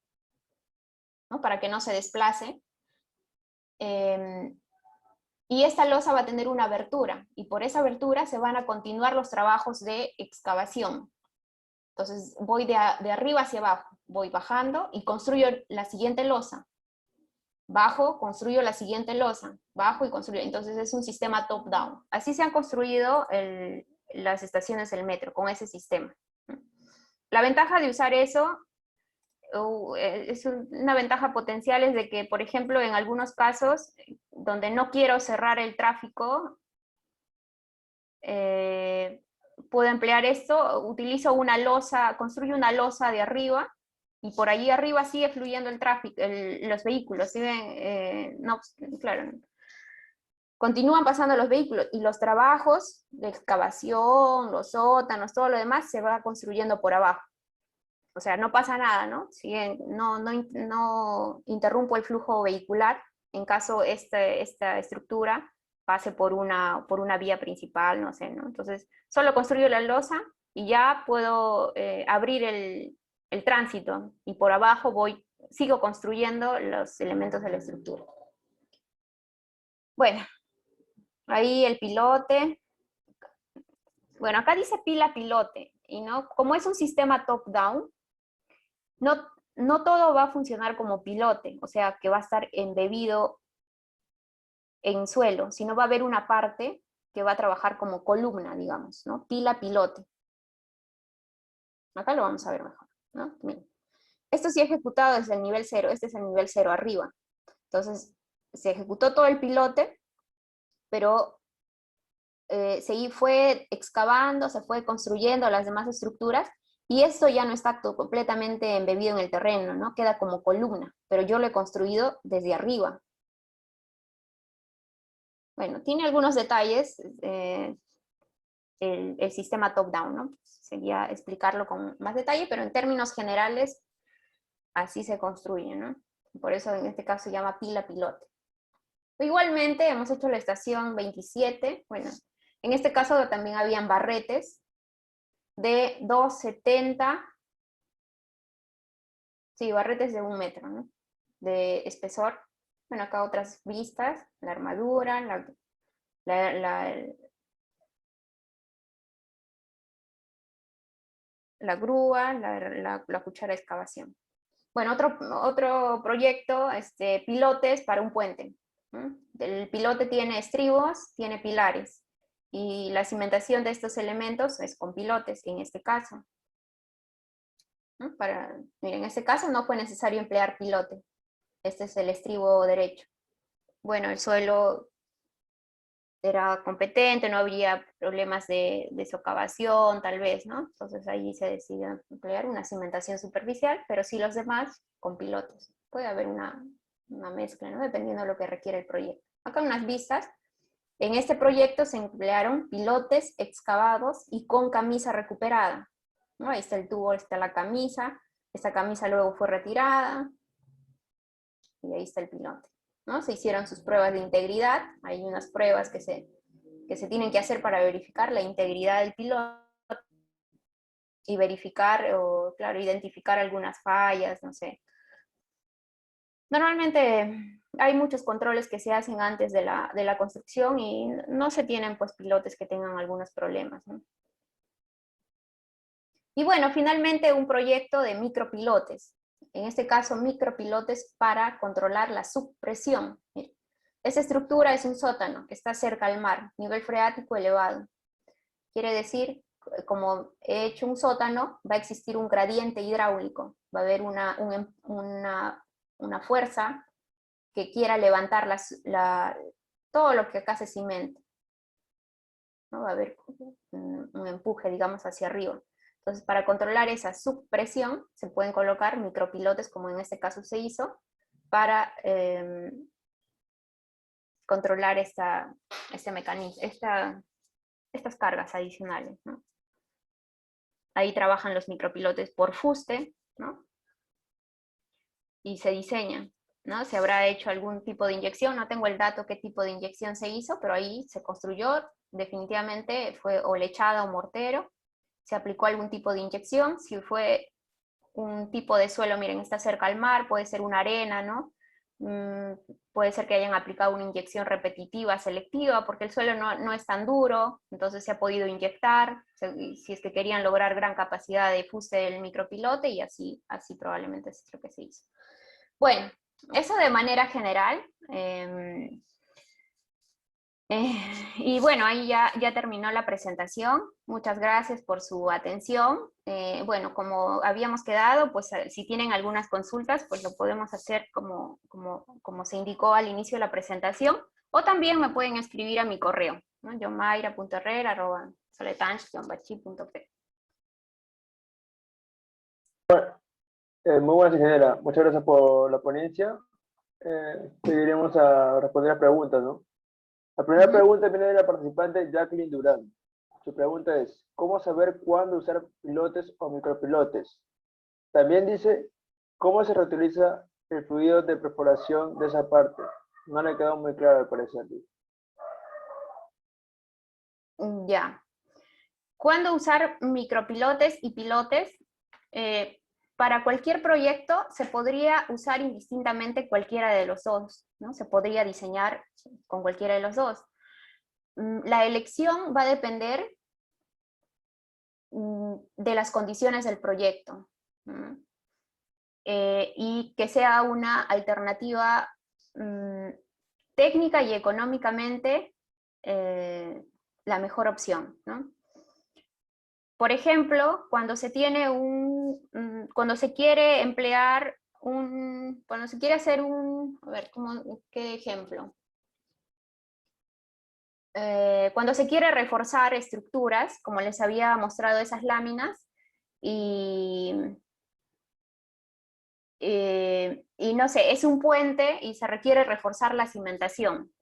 ¿no? Para que no se desplace, y esta losa va a tener una abertura, y por esa abertura se van a continuar los trabajos de excavación. Entonces voy de arriba hacia abajo, voy bajando y construyo la siguiente losa. Bajo, construyo la siguiente losa, bajo y construyo. Entonces es un sistema top-down. Así se han construido las estaciones del metro, con ese sistema. La ventaja de usar eso, es una ventaja potencial, es de que, por ejemplo, en algunos casos, donde no quiero cerrar el tráfico, puedo emplear esto, utilizo una losa, construyo una losa de arriba, y por allí arriba sigue fluyendo el tráfico, los vehículos, siguen, no, claro, continúan pasando los vehículos, y los trabajos de excavación, los sótanos, todo lo demás se va construyendo por abajo. O sea, no pasa nada, ¿no? Siguen, no interrumpo el flujo vehicular en caso esta estructura pase por una vía principal, no sé, ¿no? Entonces, solo construyo la losa y ya puedo abrir el tránsito, y por abajo sigo construyendo los elementos de la estructura. Bueno, ahí el pilote. Bueno, acá dice pila pilote, y no, como es un sistema top-down, no todo va a funcionar como pilote, o sea, que va a estar embebido en suelo, sino va a haber una parte que va a trabajar como columna, digamos, ¿no? Pila pilote. Acá lo vamos a ver mejor, ¿no? Miren. Esto sí ejecutado desde el nivel 0, este es el nivel 0 arriba. Entonces, se ejecutó todo el pilote, pero se fue excavando, se fue construyendo las demás estructuras, y esto ya no está completamente embebido en el terreno, ¿no? Queda como columna, pero yo lo he construido desde arriba. Bueno, tiene algunos detalles el sistema top-down, ¿no? Sería explicarlo con más detalle, pero en términos generales, así se construye, ¿no? Por eso en este caso se llama pila pilote. Igualmente hemos hecho la estación 27, bueno, en este caso también habían barretes de 2,70, sí, barretes de 1 metro, ¿no? De espesor. Bueno, acá otras vistas, la armadura, la grúa, la cuchara de excavación. Bueno, otro proyecto, pilotes para un puente. El pilote tiene estribos, tiene pilares, y la cimentación de estos elementos es con pilotes, en este caso. Miren, en este caso no fue necesario emplear pilote. Este es el estribo derecho. Bueno, el suelo era competente, no habría problemas de socavación, tal vez, ¿no? Entonces ahí se decidió emplear una cimentación superficial, pero sí los demás con pilotes. Puede haber una mezcla, ¿no? Dependiendo de lo que requiere el proyecto. Acá unas vistas. En este proyecto se emplearon pilotes excavados y con camisa recuperada, ¿no? Ahí está el tubo, está la camisa. Esta camisa luego fue retirada. Y ahí está el pilote, ¿no? Se hicieron sus pruebas de integridad. Hay unas pruebas que se tienen que hacer para verificar la integridad del piloto y verificar, o claro, identificar algunas fallas, no sé. Normalmente hay muchos controles que se hacen antes de la construcción, y no se tienen pues pilotes que tengan algunos problemas, ¿no? Y bueno, finalmente un proyecto de micropilotes. en este caso micropilotes para controlar la subpresión. Miren, esta estructura es un sótano que está cerca al mar, nivel freático elevado. Quiere decir, como he hecho un sótano, va a existir un gradiente hidráulico, va a haber una fuerza que quiera levantar todo lo que acá se cimenta, ¿no? Va a haber un empuje, digamos, hacia arriba. Entonces, para controlar esa subpresión, se pueden colocar micropilotes, como en este caso se hizo, para controlar este mecanismo, estas cargas adicionales, ¿no? Ahí trabajan los micropilotes por fuste, ¿no? Y se diseñan, ¿no? Se habrá hecho algún tipo de inyección, no tengo el dato qué tipo de inyección se hizo, pero ahí se construyó, definitivamente fue o lechada o mortero, se aplicó algún tipo de inyección, si fue un tipo de suelo, miren, está cerca al mar, puede ser una arena, ¿no? Puede ser que hayan aplicado una inyección repetitiva, selectiva, porque el suelo no es tan duro, entonces se ha podido inyectar, si es que querían lograr gran capacidad de fuste del micropilote, y así probablemente es lo que se hizo. Bueno, eso de manera general. Y bueno, ahí ya terminó la presentación. Muchas gracias por su atención. Bueno, como habíamos quedado, pues si tienen algunas consultas, pues lo podemos hacer como se indicó al inicio de la presentación, o también me pueden escribir a mi correo, ¿no? yomaira.herrera@soletanch-bachi.p. Muy buenas, ingeniera. Muchas gracias por la ponencia. Seguiremos a responder las preguntas, ¿no? La primera pregunta viene de la participante Jacqueline Durán. Su pregunta es, ¿cómo saber cuándo usar pilotes o micropilotes? También dice, ¿cómo se reutiliza el fluido de perforación de esa parte? No le quedó muy claro al parecer. Ya. ¿Cuándo usar micropilotes y pilotes? Para cualquier proyecto se podría usar indistintamente cualquiera de los dos, ¿no? Se podría diseñar con cualquiera de los dos. La elección va a depender de las condiciones del proyecto, y que sea una alternativa técnica y económicamente la mejor opción, ¿no? Por ejemplo, cuando se tiene cuando se quiere emplear cuando se quiere hacer a ver, ¿qué ejemplo? Cuando se quiere reforzar estructuras, como les había mostrado esas láminas, y no sé, es un puente y se requiere reforzar la cimentación.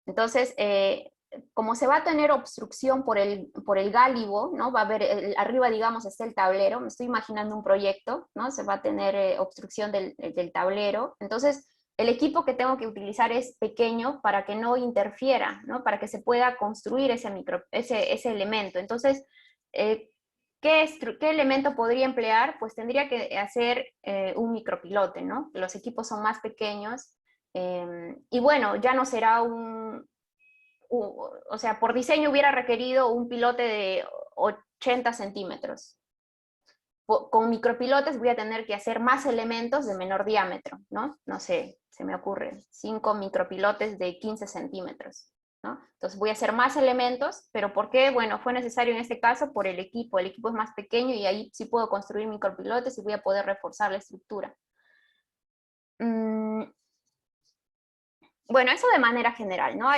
Entonces, como se va a tener obstrucción por el gálibo, ¿no? Va a haber, arriba, digamos, está el tablero, me estoy imaginando un proyecto, ¿no? Se va a tener obstrucción del tablero. Entonces, el equipo que tengo que utilizar es pequeño para que no interfiera, ¿no? Para que se pueda construir ese elemento. Entonces, ¿qué elemento podría emplear? Pues tendría que hacer un micropilote, ¿no? Los equipos son más pequeños, y bueno, ya no será o sea, por diseño hubiera requerido un pilote de 80 centímetros. Con micropilotes voy a tener que hacer más elementos de menor diámetro, ¿no? No sé, se me ocurre, 5 micropilotes de 15 centímetros, ¿no? Entonces voy a hacer más elementos, pero ¿por qué? Bueno, fue necesario en este caso por el equipo es más pequeño y ahí sí puedo construir micropilotes y voy a poder reforzar la estructura. Bueno, eso de manera general, ¿no?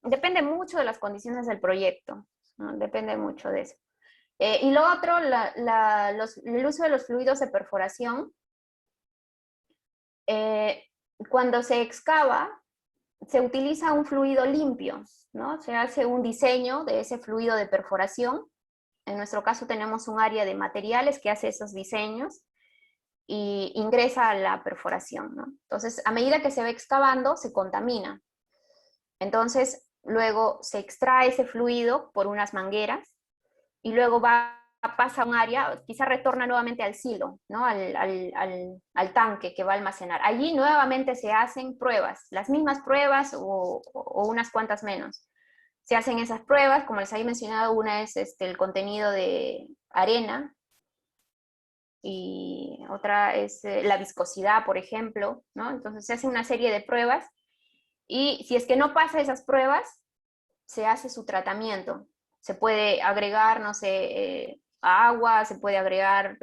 Depende mucho de las condiciones del proyecto, ¿no? Depende mucho de eso. Y lo otro, el uso de los fluidos de perforación. Cuando se excava, se utiliza un fluido limpio, ¿no? Se hace un diseño de ese fluido de perforación. En nuestro caso tenemos un área de materiales que hace esos diseños y ingresa a la perforación, ¿no? Entonces, a medida que se va excavando, se contamina. Entonces, luego se extrae ese fluido por unas mangueras y luego pasa a un área, quizá retorna nuevamente al silo, ¿no? al tanque que va a almacenar. Allí nuevamente se hacen pruebas, las mismas pruebas o unas cuantas menos. Se hacen esas pruebas, como les había mencionado, una es el contenido de arena, y otra es la viscosidad, por ejemplo, ¿no? Entonces se hace una serie de pruebas y si es que no pasa esas pruebas, se hace su tratamiento. Se puede agregar, no sé, agua, se puede agregar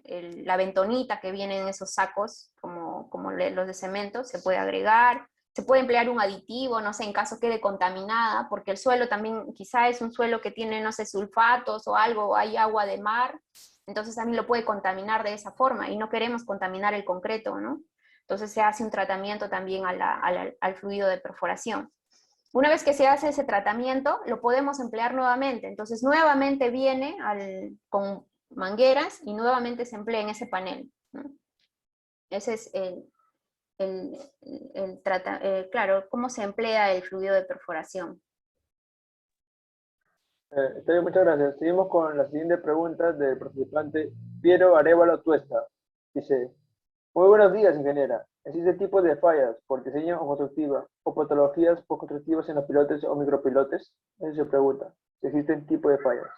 la bentonita que viene en esos sacos, como los de cemento, se puede agregar. Se puede emplear un aditivo, no sé, en caso quede contaminada, porque el suelo también quizá es un suelo que tiene, no sé, sulfatos o algo, o hay agua de mar, entonces también lo puede contaminar de esa forma, y no queremos contaminar el concreto, ¿no? Entonces se hace un tratamiento también al fluido de perforación. Una vez que se hace ese tratamiento, lo podemos emplear nuevamente, entonces nuevamente viene con mangueras y nuevamente se emplea en ese panel, ¿no? Ese es claro, cómo se emplea el fluido de perforación. Está bien, muchas gracias. Seguimos con la siguiente pregunta del participante Piero Arevalo Tuesta. Dice, muy buenos días, ingeniera. ¿Existe tipo de fallas por diseño o constructiva o patologías por constructivas en los pilotes o micropilotes? Esa se pregunta. Si existen tipo de fallas.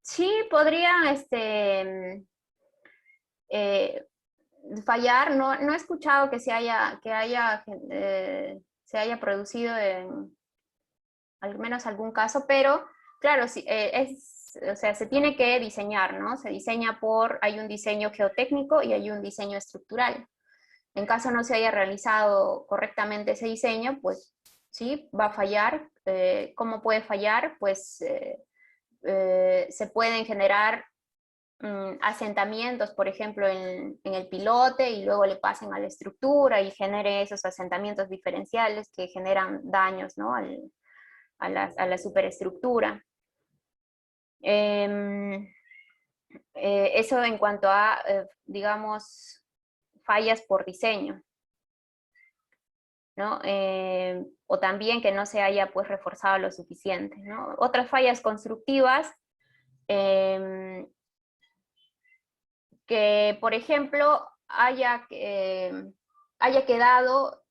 Sí, podrían fallar. No he escuchado que se haya producido al menos algún caso, pero claro, sí, o sea, se tiene que diseñar, ¿no? Hay un diseño geotécnico y hay un diseño estructural. En caso no se haya realizado correctamente ese diseño, pues sí, va a fallar. ¿Cómo puede fallar? Pues se pueden generar asentamientos, por ejemplo, en el pilote y luego le pasen a la estructura y genere esos asentamientos diferenciales que generan daños, ¿no? a la superestructura. Eso en cuanto a, digamos, fallas por diseño, ¿no? O también que no se haya pues reforzado lo suficiente, ¿no? Otras fallas constructivas, que por ejemplo haya quedado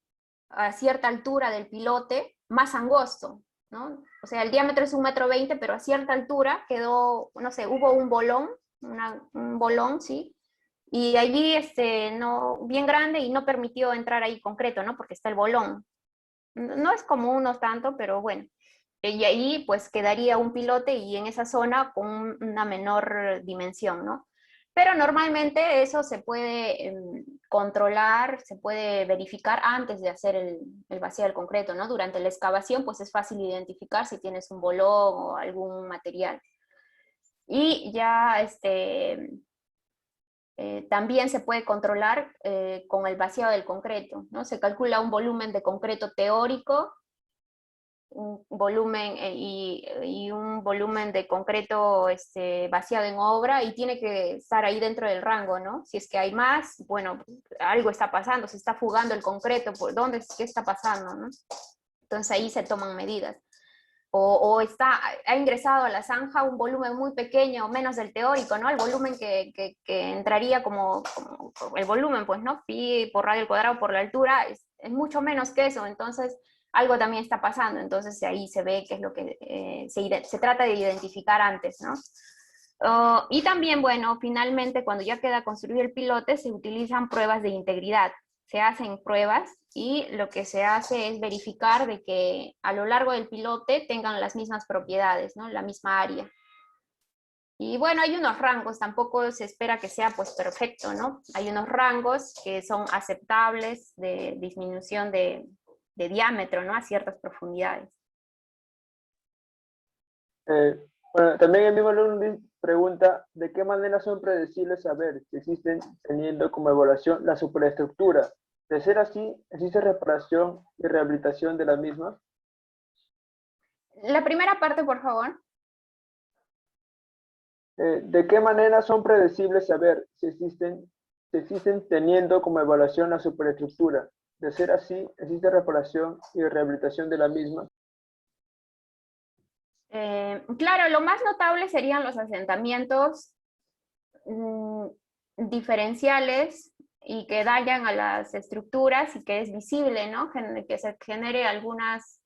a cierta altura del pilote más angosto, ¿no? O sea, el diámetro es 1,20 m, pero a cierta altura quedó, no sé, hubo un bolón, un bolón, ¿sí? Y allí, bien grande y no permitió entrar ahí concreto, ¿no? Porque está el bolón. No es común, no tanto, pero bueno. Y ahí, pues, quedaría un pilote y en esa zona con una menor dimensión, ¿no? Pero normalmente eso se puede controlar, se puede verificar antes de hacer el vacío del concreto, ¿no? Durante la excavación, pues es fácil identificar si tienes un bolón o algún material. Y ya también se puede controlar con el vaciado del concreto, ¿no? Se calcula un volumen de concreto teórico, un volumen y un volumen de concreto vaciado en obra, y tiene que estar ahí dentro del rango, ¿no? Si es que hay más, bueno, algo está pasando, se está fugando el concreto, ¿por dónde? ¿Qué está pasando, no? Entonces ahí se toman medidas. O ha ingresado a la zanja un volumen muy pequeño, menos del teórico, ¿no? El volumen que entraría como el volumen, pues, ¿no? Pi por radio al cuadrado por la altura es mucho menos que eso, entonces algo también está pasando, entonces ahí se ve qué es lo que se trata de identificar antes, ¿no? Y también, bueno, finalmente cuando ya queda construido el pilote se utilizan pruebas de integridad. Se hacen pruebas y lo que se hace es verificar de que a lo largo del pilote tengan las mismas propiedades, ¿no? La misma área. Y bueno, hay unos rangos, tampoco se espera que sea pues perfecto, ¿no? Hay unos rangos que son aceptables de disminución de diámetro, ¿no? A ciertas profundidades. Bueno, también el mismo alumno pregunta, ¿de qué manera son predecibles saber si existen teniendo como evaluación la superestructura? De ser así, ¿existe reparación y rehabilitación de la misma? La primera parte, por favor. ¿De qué manera son predecibles saber si existen teniendo como evaluación la superestructura? De ser así, ¿existe reparación y rehabilitación de la misma? Claro, lo más notable serían los asentamientos diferenciales y que dañan a las estructuras y que es visible, ¿no? Que se genere algunas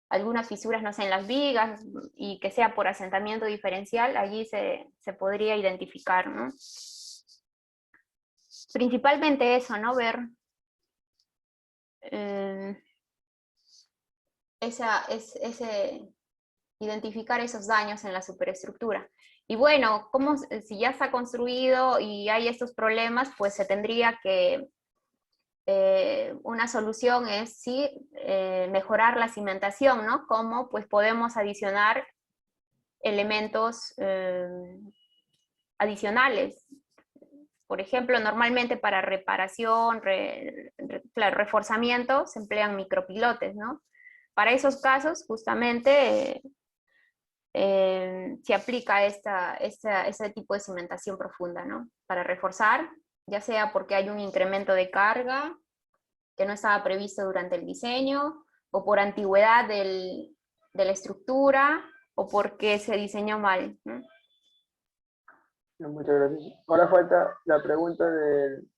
algunas fisuras, no sé, en las vigas, y que sea por asentamiento diferencial, allí se podría identificar, ¿no? Principalmente eso, ¿no? Ver identificar esos daños en la superestructura. Y bueno, si ya está construido y hay estos problemas, pues se tendría que, una solución es sí, mejorar la cimentación, ¿no? Cómo pues podemos adicionar elementos adicionales. Por ejemplo, normalmente para reparación, claro, reforzamiento, se emplean micropilotes, ¿no? Para esos casos, justamente, se aplica ese tipo de cimentación profunda, ¿no? Para reforzar, ya sea porque hay un incremento de carga que no estaba previsto durante el diseño, o por antigüedad de la estructura, o porque se diseñó mal, ¿no? Muchas gracias. Ahora falta la pregunta del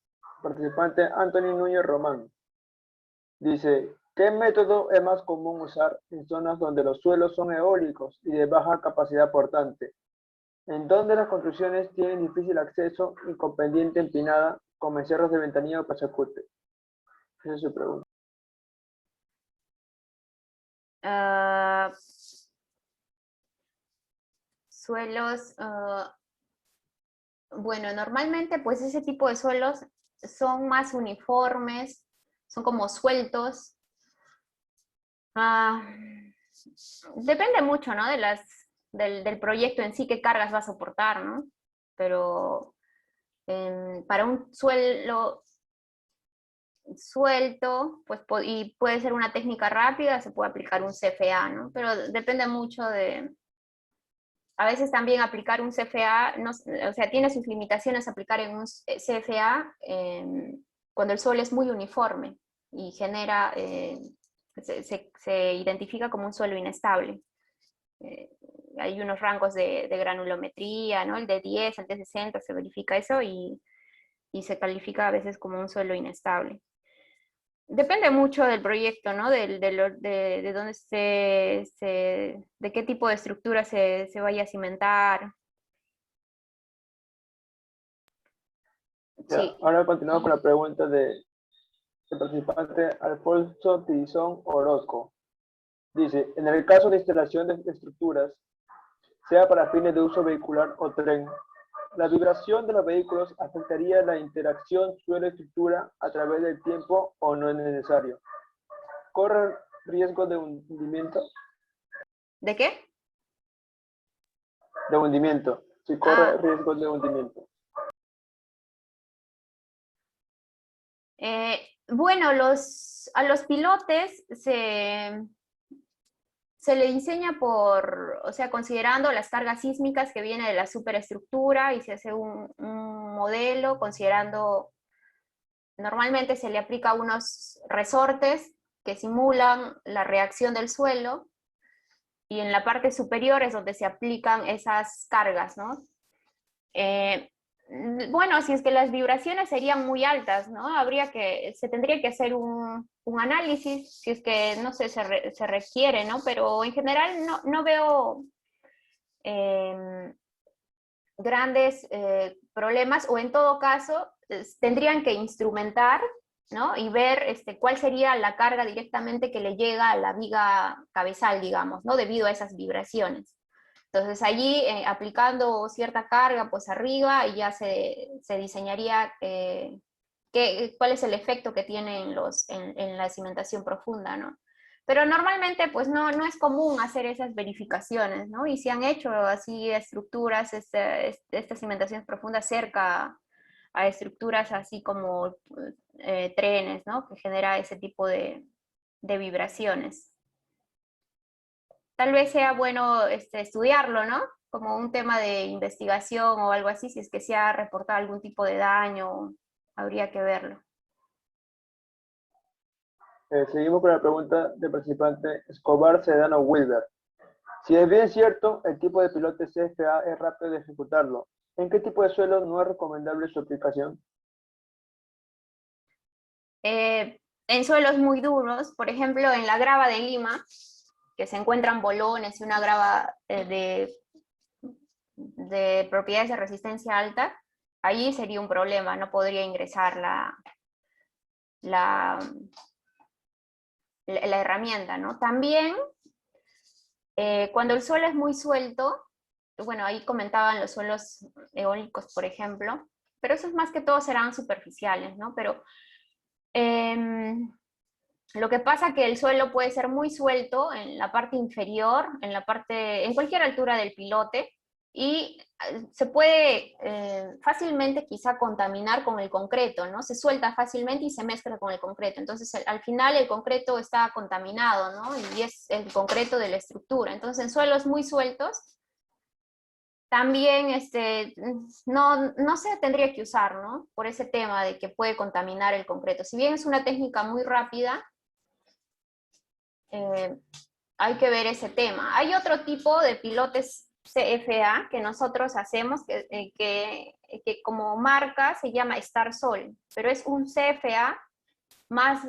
participante Anthony Núñez Román. Dice, ¿qué método es más común usar en zonas donde los suelos son eólicos y de baja capacidad portante? En donde las construcciones tienen difícil acceso y con pendiente empinada, con encerros de ventanilla o pasacute. Esa es su pregunta. Suelos, bueno, normalmente pues ese tipo de suelos son más uniformes, son como sueltos. Depende mucho, ¿no? Del proyecto en sí, qué cargas va a soportar, ¿no? Pero para un suelo suelto, pues, y puede ser una técnica rápida, se puede aplicar un CFA, ¿no? Pero depende mucho a veces también aplicar un CFA, no, o sea, tiene sus limitaciones aplicar en un CFA cuando el suelo es muy uniforme y genera, se identifica como un suelo inestable. Hay unos rangos de granulometría, ¿no? El de 10, el de 60, se verifica eso y se califica a veces como un suelo inestable. Depende mucho del proyecto, ¿no? De dónde de qué tipo de estructura se vaya a cimentar. Ya, Sí. ahora continuamos con la pregunta del participante Alfonso Tizón Orozco. Dice, en el caso de instalación de estructuras, sea para fines de uso vehicular o tren, ¿la vibración de los vehículos afectaría la interacción suelo-estructura a través del tiempo o no es necesario? ¿Corre riesgo de hundimiento? ¿De qué? De hundimiento. Si corre riesgo de hundimiento. Bueno, a los pilotes se le diseña o sea, considerando las cargas sísmicas que vienen de la superestructura, y se hace un modelo considerando, normalmente se le aplica unos resortes que simulan la reacción del suelo, y en la parte superior es donde se aplican esas cargas, ¿no? Bueno, si es que las vibraciones serían muy altas, ¿no? Se tendría que hacer un análisis, si es que, no sé, se requiere, ¿no? Pero en general no veo grandes problemas, o en todo caso, tendrían que instrumentar, ¿no? Y ver cuál sería la carga directamente que le llega a la viga cabezal, digamos, ¿no? Debido a esas vibraciones. Entonces allí, aplicando cierta carga pues arriba, y ya se diseñaría cuál es el efecto que tiene en la cimentación profunda, ¿no? Pero normalmente pues no es común hacer esas verificaciones, ¿no? Y se han hecho así estructuras, estas cimentaciones profundas cerca a estructuras así como trenes, ¿no? Que genera ese tipo de vibraciones. Tal vez sea bueno estudiarlo, ¿no? Como un tema de investigación o algo así, si es que se ha reportado algún tipo de daño, habría que verlo. Seguimos con la pregunta del participante Escobar Sedano Wilber. Si es bien cierto, el tipo de pilote CFA es rápido de ejecutarlo, ¿en qué tipo de suelo no es recomendable su aplicación? En suelos muy duros, por ejemplo, en la grava de Lima, que se encuentran bolones y una grava de propiedades de resistencia alta, ahí sería un problema, no podría ingresar la herramienta, ¿no? También, cuando el suelo es muy suelto, bueno, ahí comentaban los suelos eólicos, por ejemplo, pero esos más que todo serán superficiales, ¿no? Pero lo que pasa es que el suelo puede ser muy suelto en la parte inferior, en cualquier altura del pilote, y se puede fácilmente quizá contaminar con el concreto, ¿no? Se suelta fácilmente y se mezcla con el concreto. Entonces, al final el concreto está contaminado, ¿no? Y es el concreto de la estructura. Entonces, en suelos muy sueltos, también no se tendría que usar, ¿no? Por ese tema de que puede contaminar el concreto. Si bien es una técnica muy rápida, hay que ver ese tema. Hay otro tipo de pilotes CFA que nosotros hacemos, que como marca se llama Star Sol, pero es un CFA más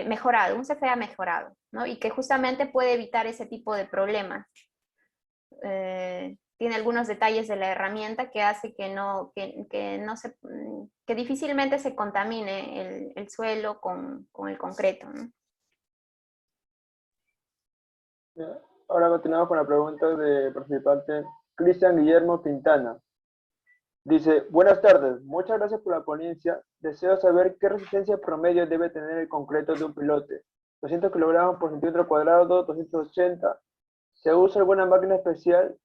mejorado, un CFA mejorado, ¿no? Y que justamente puede evitar ese tipo de problemas. Tiene algunos detalles de la herramienta que hace que difícilmente se contamine el suelo con el concreto, ¿no? Ya. Ahora continuamos con la pregunta del participante Cristian Guillermo Quintana. Dice, buenas tardes, muchas gracias por la ponencia. Deseo saber qué resistencia promedio debe tener el concreto de un pilote. 200 kilogramos por centímetro cuadrado, 280. ¿Se usa alguna máquina especial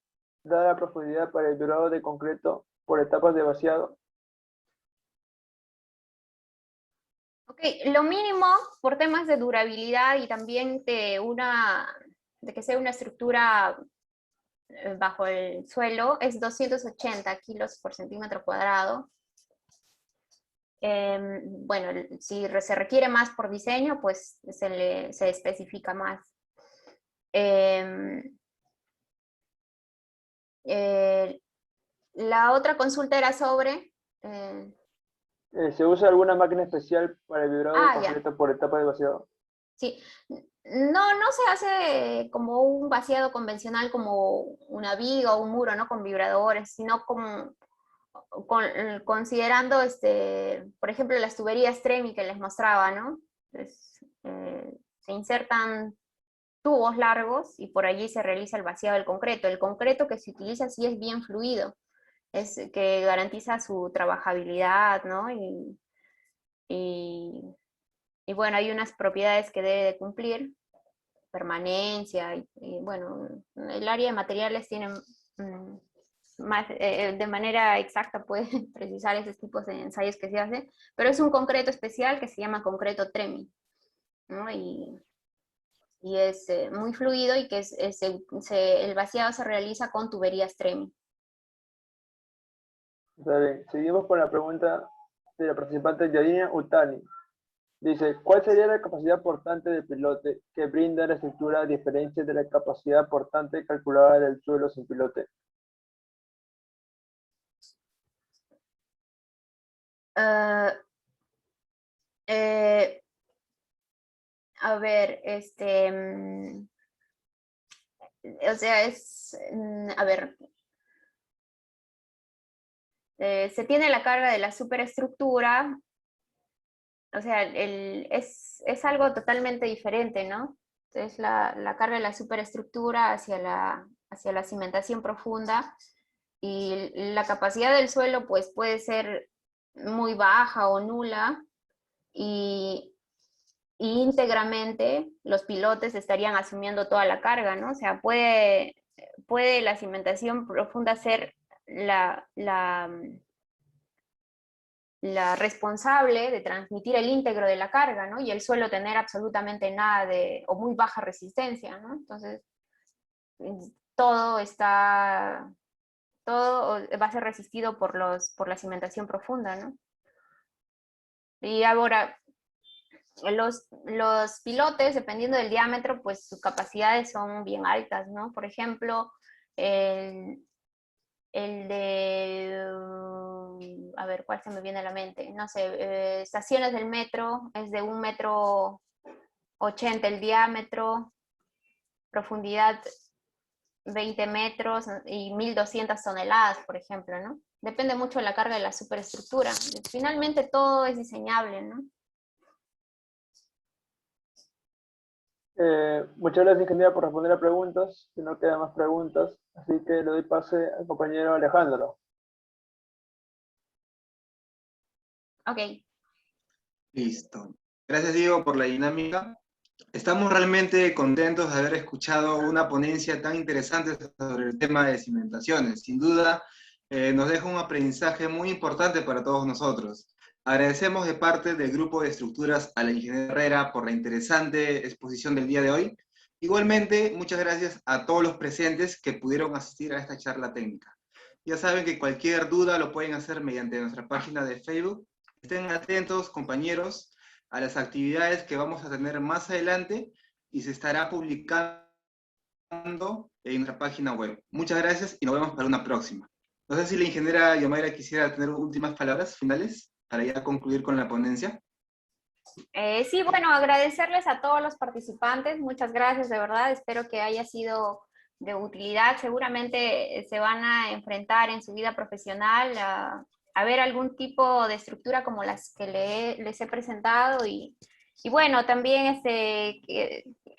dada la profundidad para el vibrado de concreto por etapas de vaciado? Ok, lo mínimo por temas de durabilidad y también de que sea una estructura bajo el suelo es 280 kilos por centímetro cuadrado. Bueno, si se requiere más por diseño, pues se especifica más. La otra consulta era sobre... ¿Se usa alguna máquina especial para el vibrado de ya. concreto por etapas de vaciado? Sí, no se hace como un vaciado convencional, como una viga o un muro, ¿no? Con vibradores, sino considerando, por ejemplo, las tuberías TREMI que les mostraba, ¿no? Entonces, se insertan tubos largos y por allí se realiza el vaciado del concreto. El concreto que se utiliza sí es bien fluido, es que garantiza su trabajabilidad, ¿no? Y bueno, hay unas propiedades que debe de cumplir, permanencia, y bueno, el área de materiales tiene más, de manera exacta puede precisar esos tipos de ensayos que se hacen, pero es un concreto especial que se llama concreto TREMI, ¿no? Y es muy fluido y que el vaciado se realiza con tuberías TREMI. Está bien. Seguimos con la pregunta de la participante Yadina Utani. Dice, ¿cuál sería la capacidad portante del pilote que brinda la estructura a diferencia de la capacidad portante calculada del suelo sin pilote? A ver, o sea, a ver, se tiene la carga de la superestructura, o sea, es algo totalmente diferente, ¿no? Entonces, la carga de la superestructura hacia la cimentación profunda, y la capacidad del suelo, pues, puede ser muy baja o nula, y íntegramente los pilotes estarían asumiendo toda la carga, ¿no? O sea, puede la cimentación profunda ser la responsable de transmitir el íntegro de la carga, ¿no? Y el suelo tener absolutamente nada o muy baja resistencia, ¿no? Entonces, todo va a ser resistido por la cimentación profunda, ¿no? Y ahora, los pilotes, dependiendo del diámetro, pues sus capacidades son bien altas, ¿no? Por ejemplo, el de, a ver, ¿cuál se me viene a la mente? No sé, estaciones del metro, es de 1,80 m el diámetro. profundidad 20 metros y 1.200 toneladas, por ejemplo, ¿no? Depende mucho de la carga de la superestructura. Finalmente todo es diseñable, ¿no? Muchas gracias, ingeniera, por responder a preguntas. Si no quedan más preguntas, así que le doy pase al compañero Alejandro. Ok. Listo. Gracias, Diego, por la dinámica. Estamos realmente contentos de haber escuchado una ponencia tan interesante sobre el tema de cimentaciones. Sin duda, nos deja un aprendizaje muy importante para todos nosotros. Agradecemos de parte del Grupo de Estructuras a la ingeniera Herrera por la interesante exposición del día de hoy. Igualmente, muchas gracias a todos los presentes que pudieron asistir a esta charla técnica. Ya saben que cualquier duda lo pueden hacer mediante nuestra página de Facebook. Estén atentos, compañeros, a las actividades que vamos a tener más adelante y se estará publicando en nuestra página web. Muchas gracias y nos vemos para una próxima. No sé si la ingeniera Yomaira quisiera tener últimas palabras finales para ya concluir con la ponencia. Sí, bueno, agradecerles a todos los participantes, muchas gracias, de verdad, espero que haya sido de utilidad. Seguramente se van a enfrentar en su vida profesional a ver algún tipo de estructura como las que les he presentado y bueno, también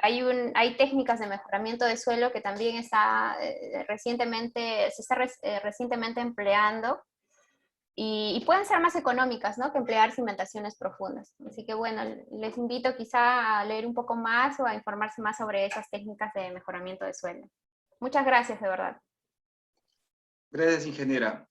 hay técnicas de mejoramiento de suelo que también se está recientemente empleando. Y pueden ser más económicas, ¿no? Que emplear cimentaciones profundas. Así que bueno, les invito quizá a leer un poco más o a informarse más sobre esas técnicas de mejoramiento de suelo. Muchas gracias, de verdad. Gracias, ingeniera.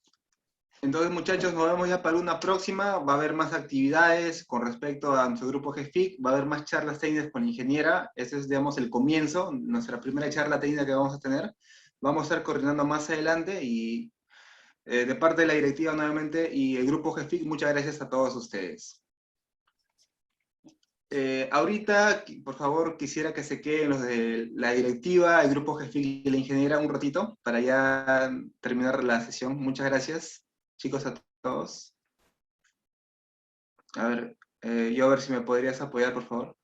Entonces, muchachos, nos vemos ya para una próxima. Va a haber más actividades con respecto a nuestro grupo GFIC. Va a haber más charlas técnicas con la ingeniera. Ese es, digamos, el comienzo, nuestra primera charla técnica que vamos a tener. Vamos a estar coordinando más adelante y de parte de la directiva nuevamente y el grupo GFIC, muchas gracias a todos ustedes. Ahorita, por favor, quisiera que se queden los de la directiva, el grupo GFIC y la ingeniera un ratito para ya terminar la sesión. Muchas gracias, chicos, a todos. A ver, yo a ver si me podrías apoyar, por favor.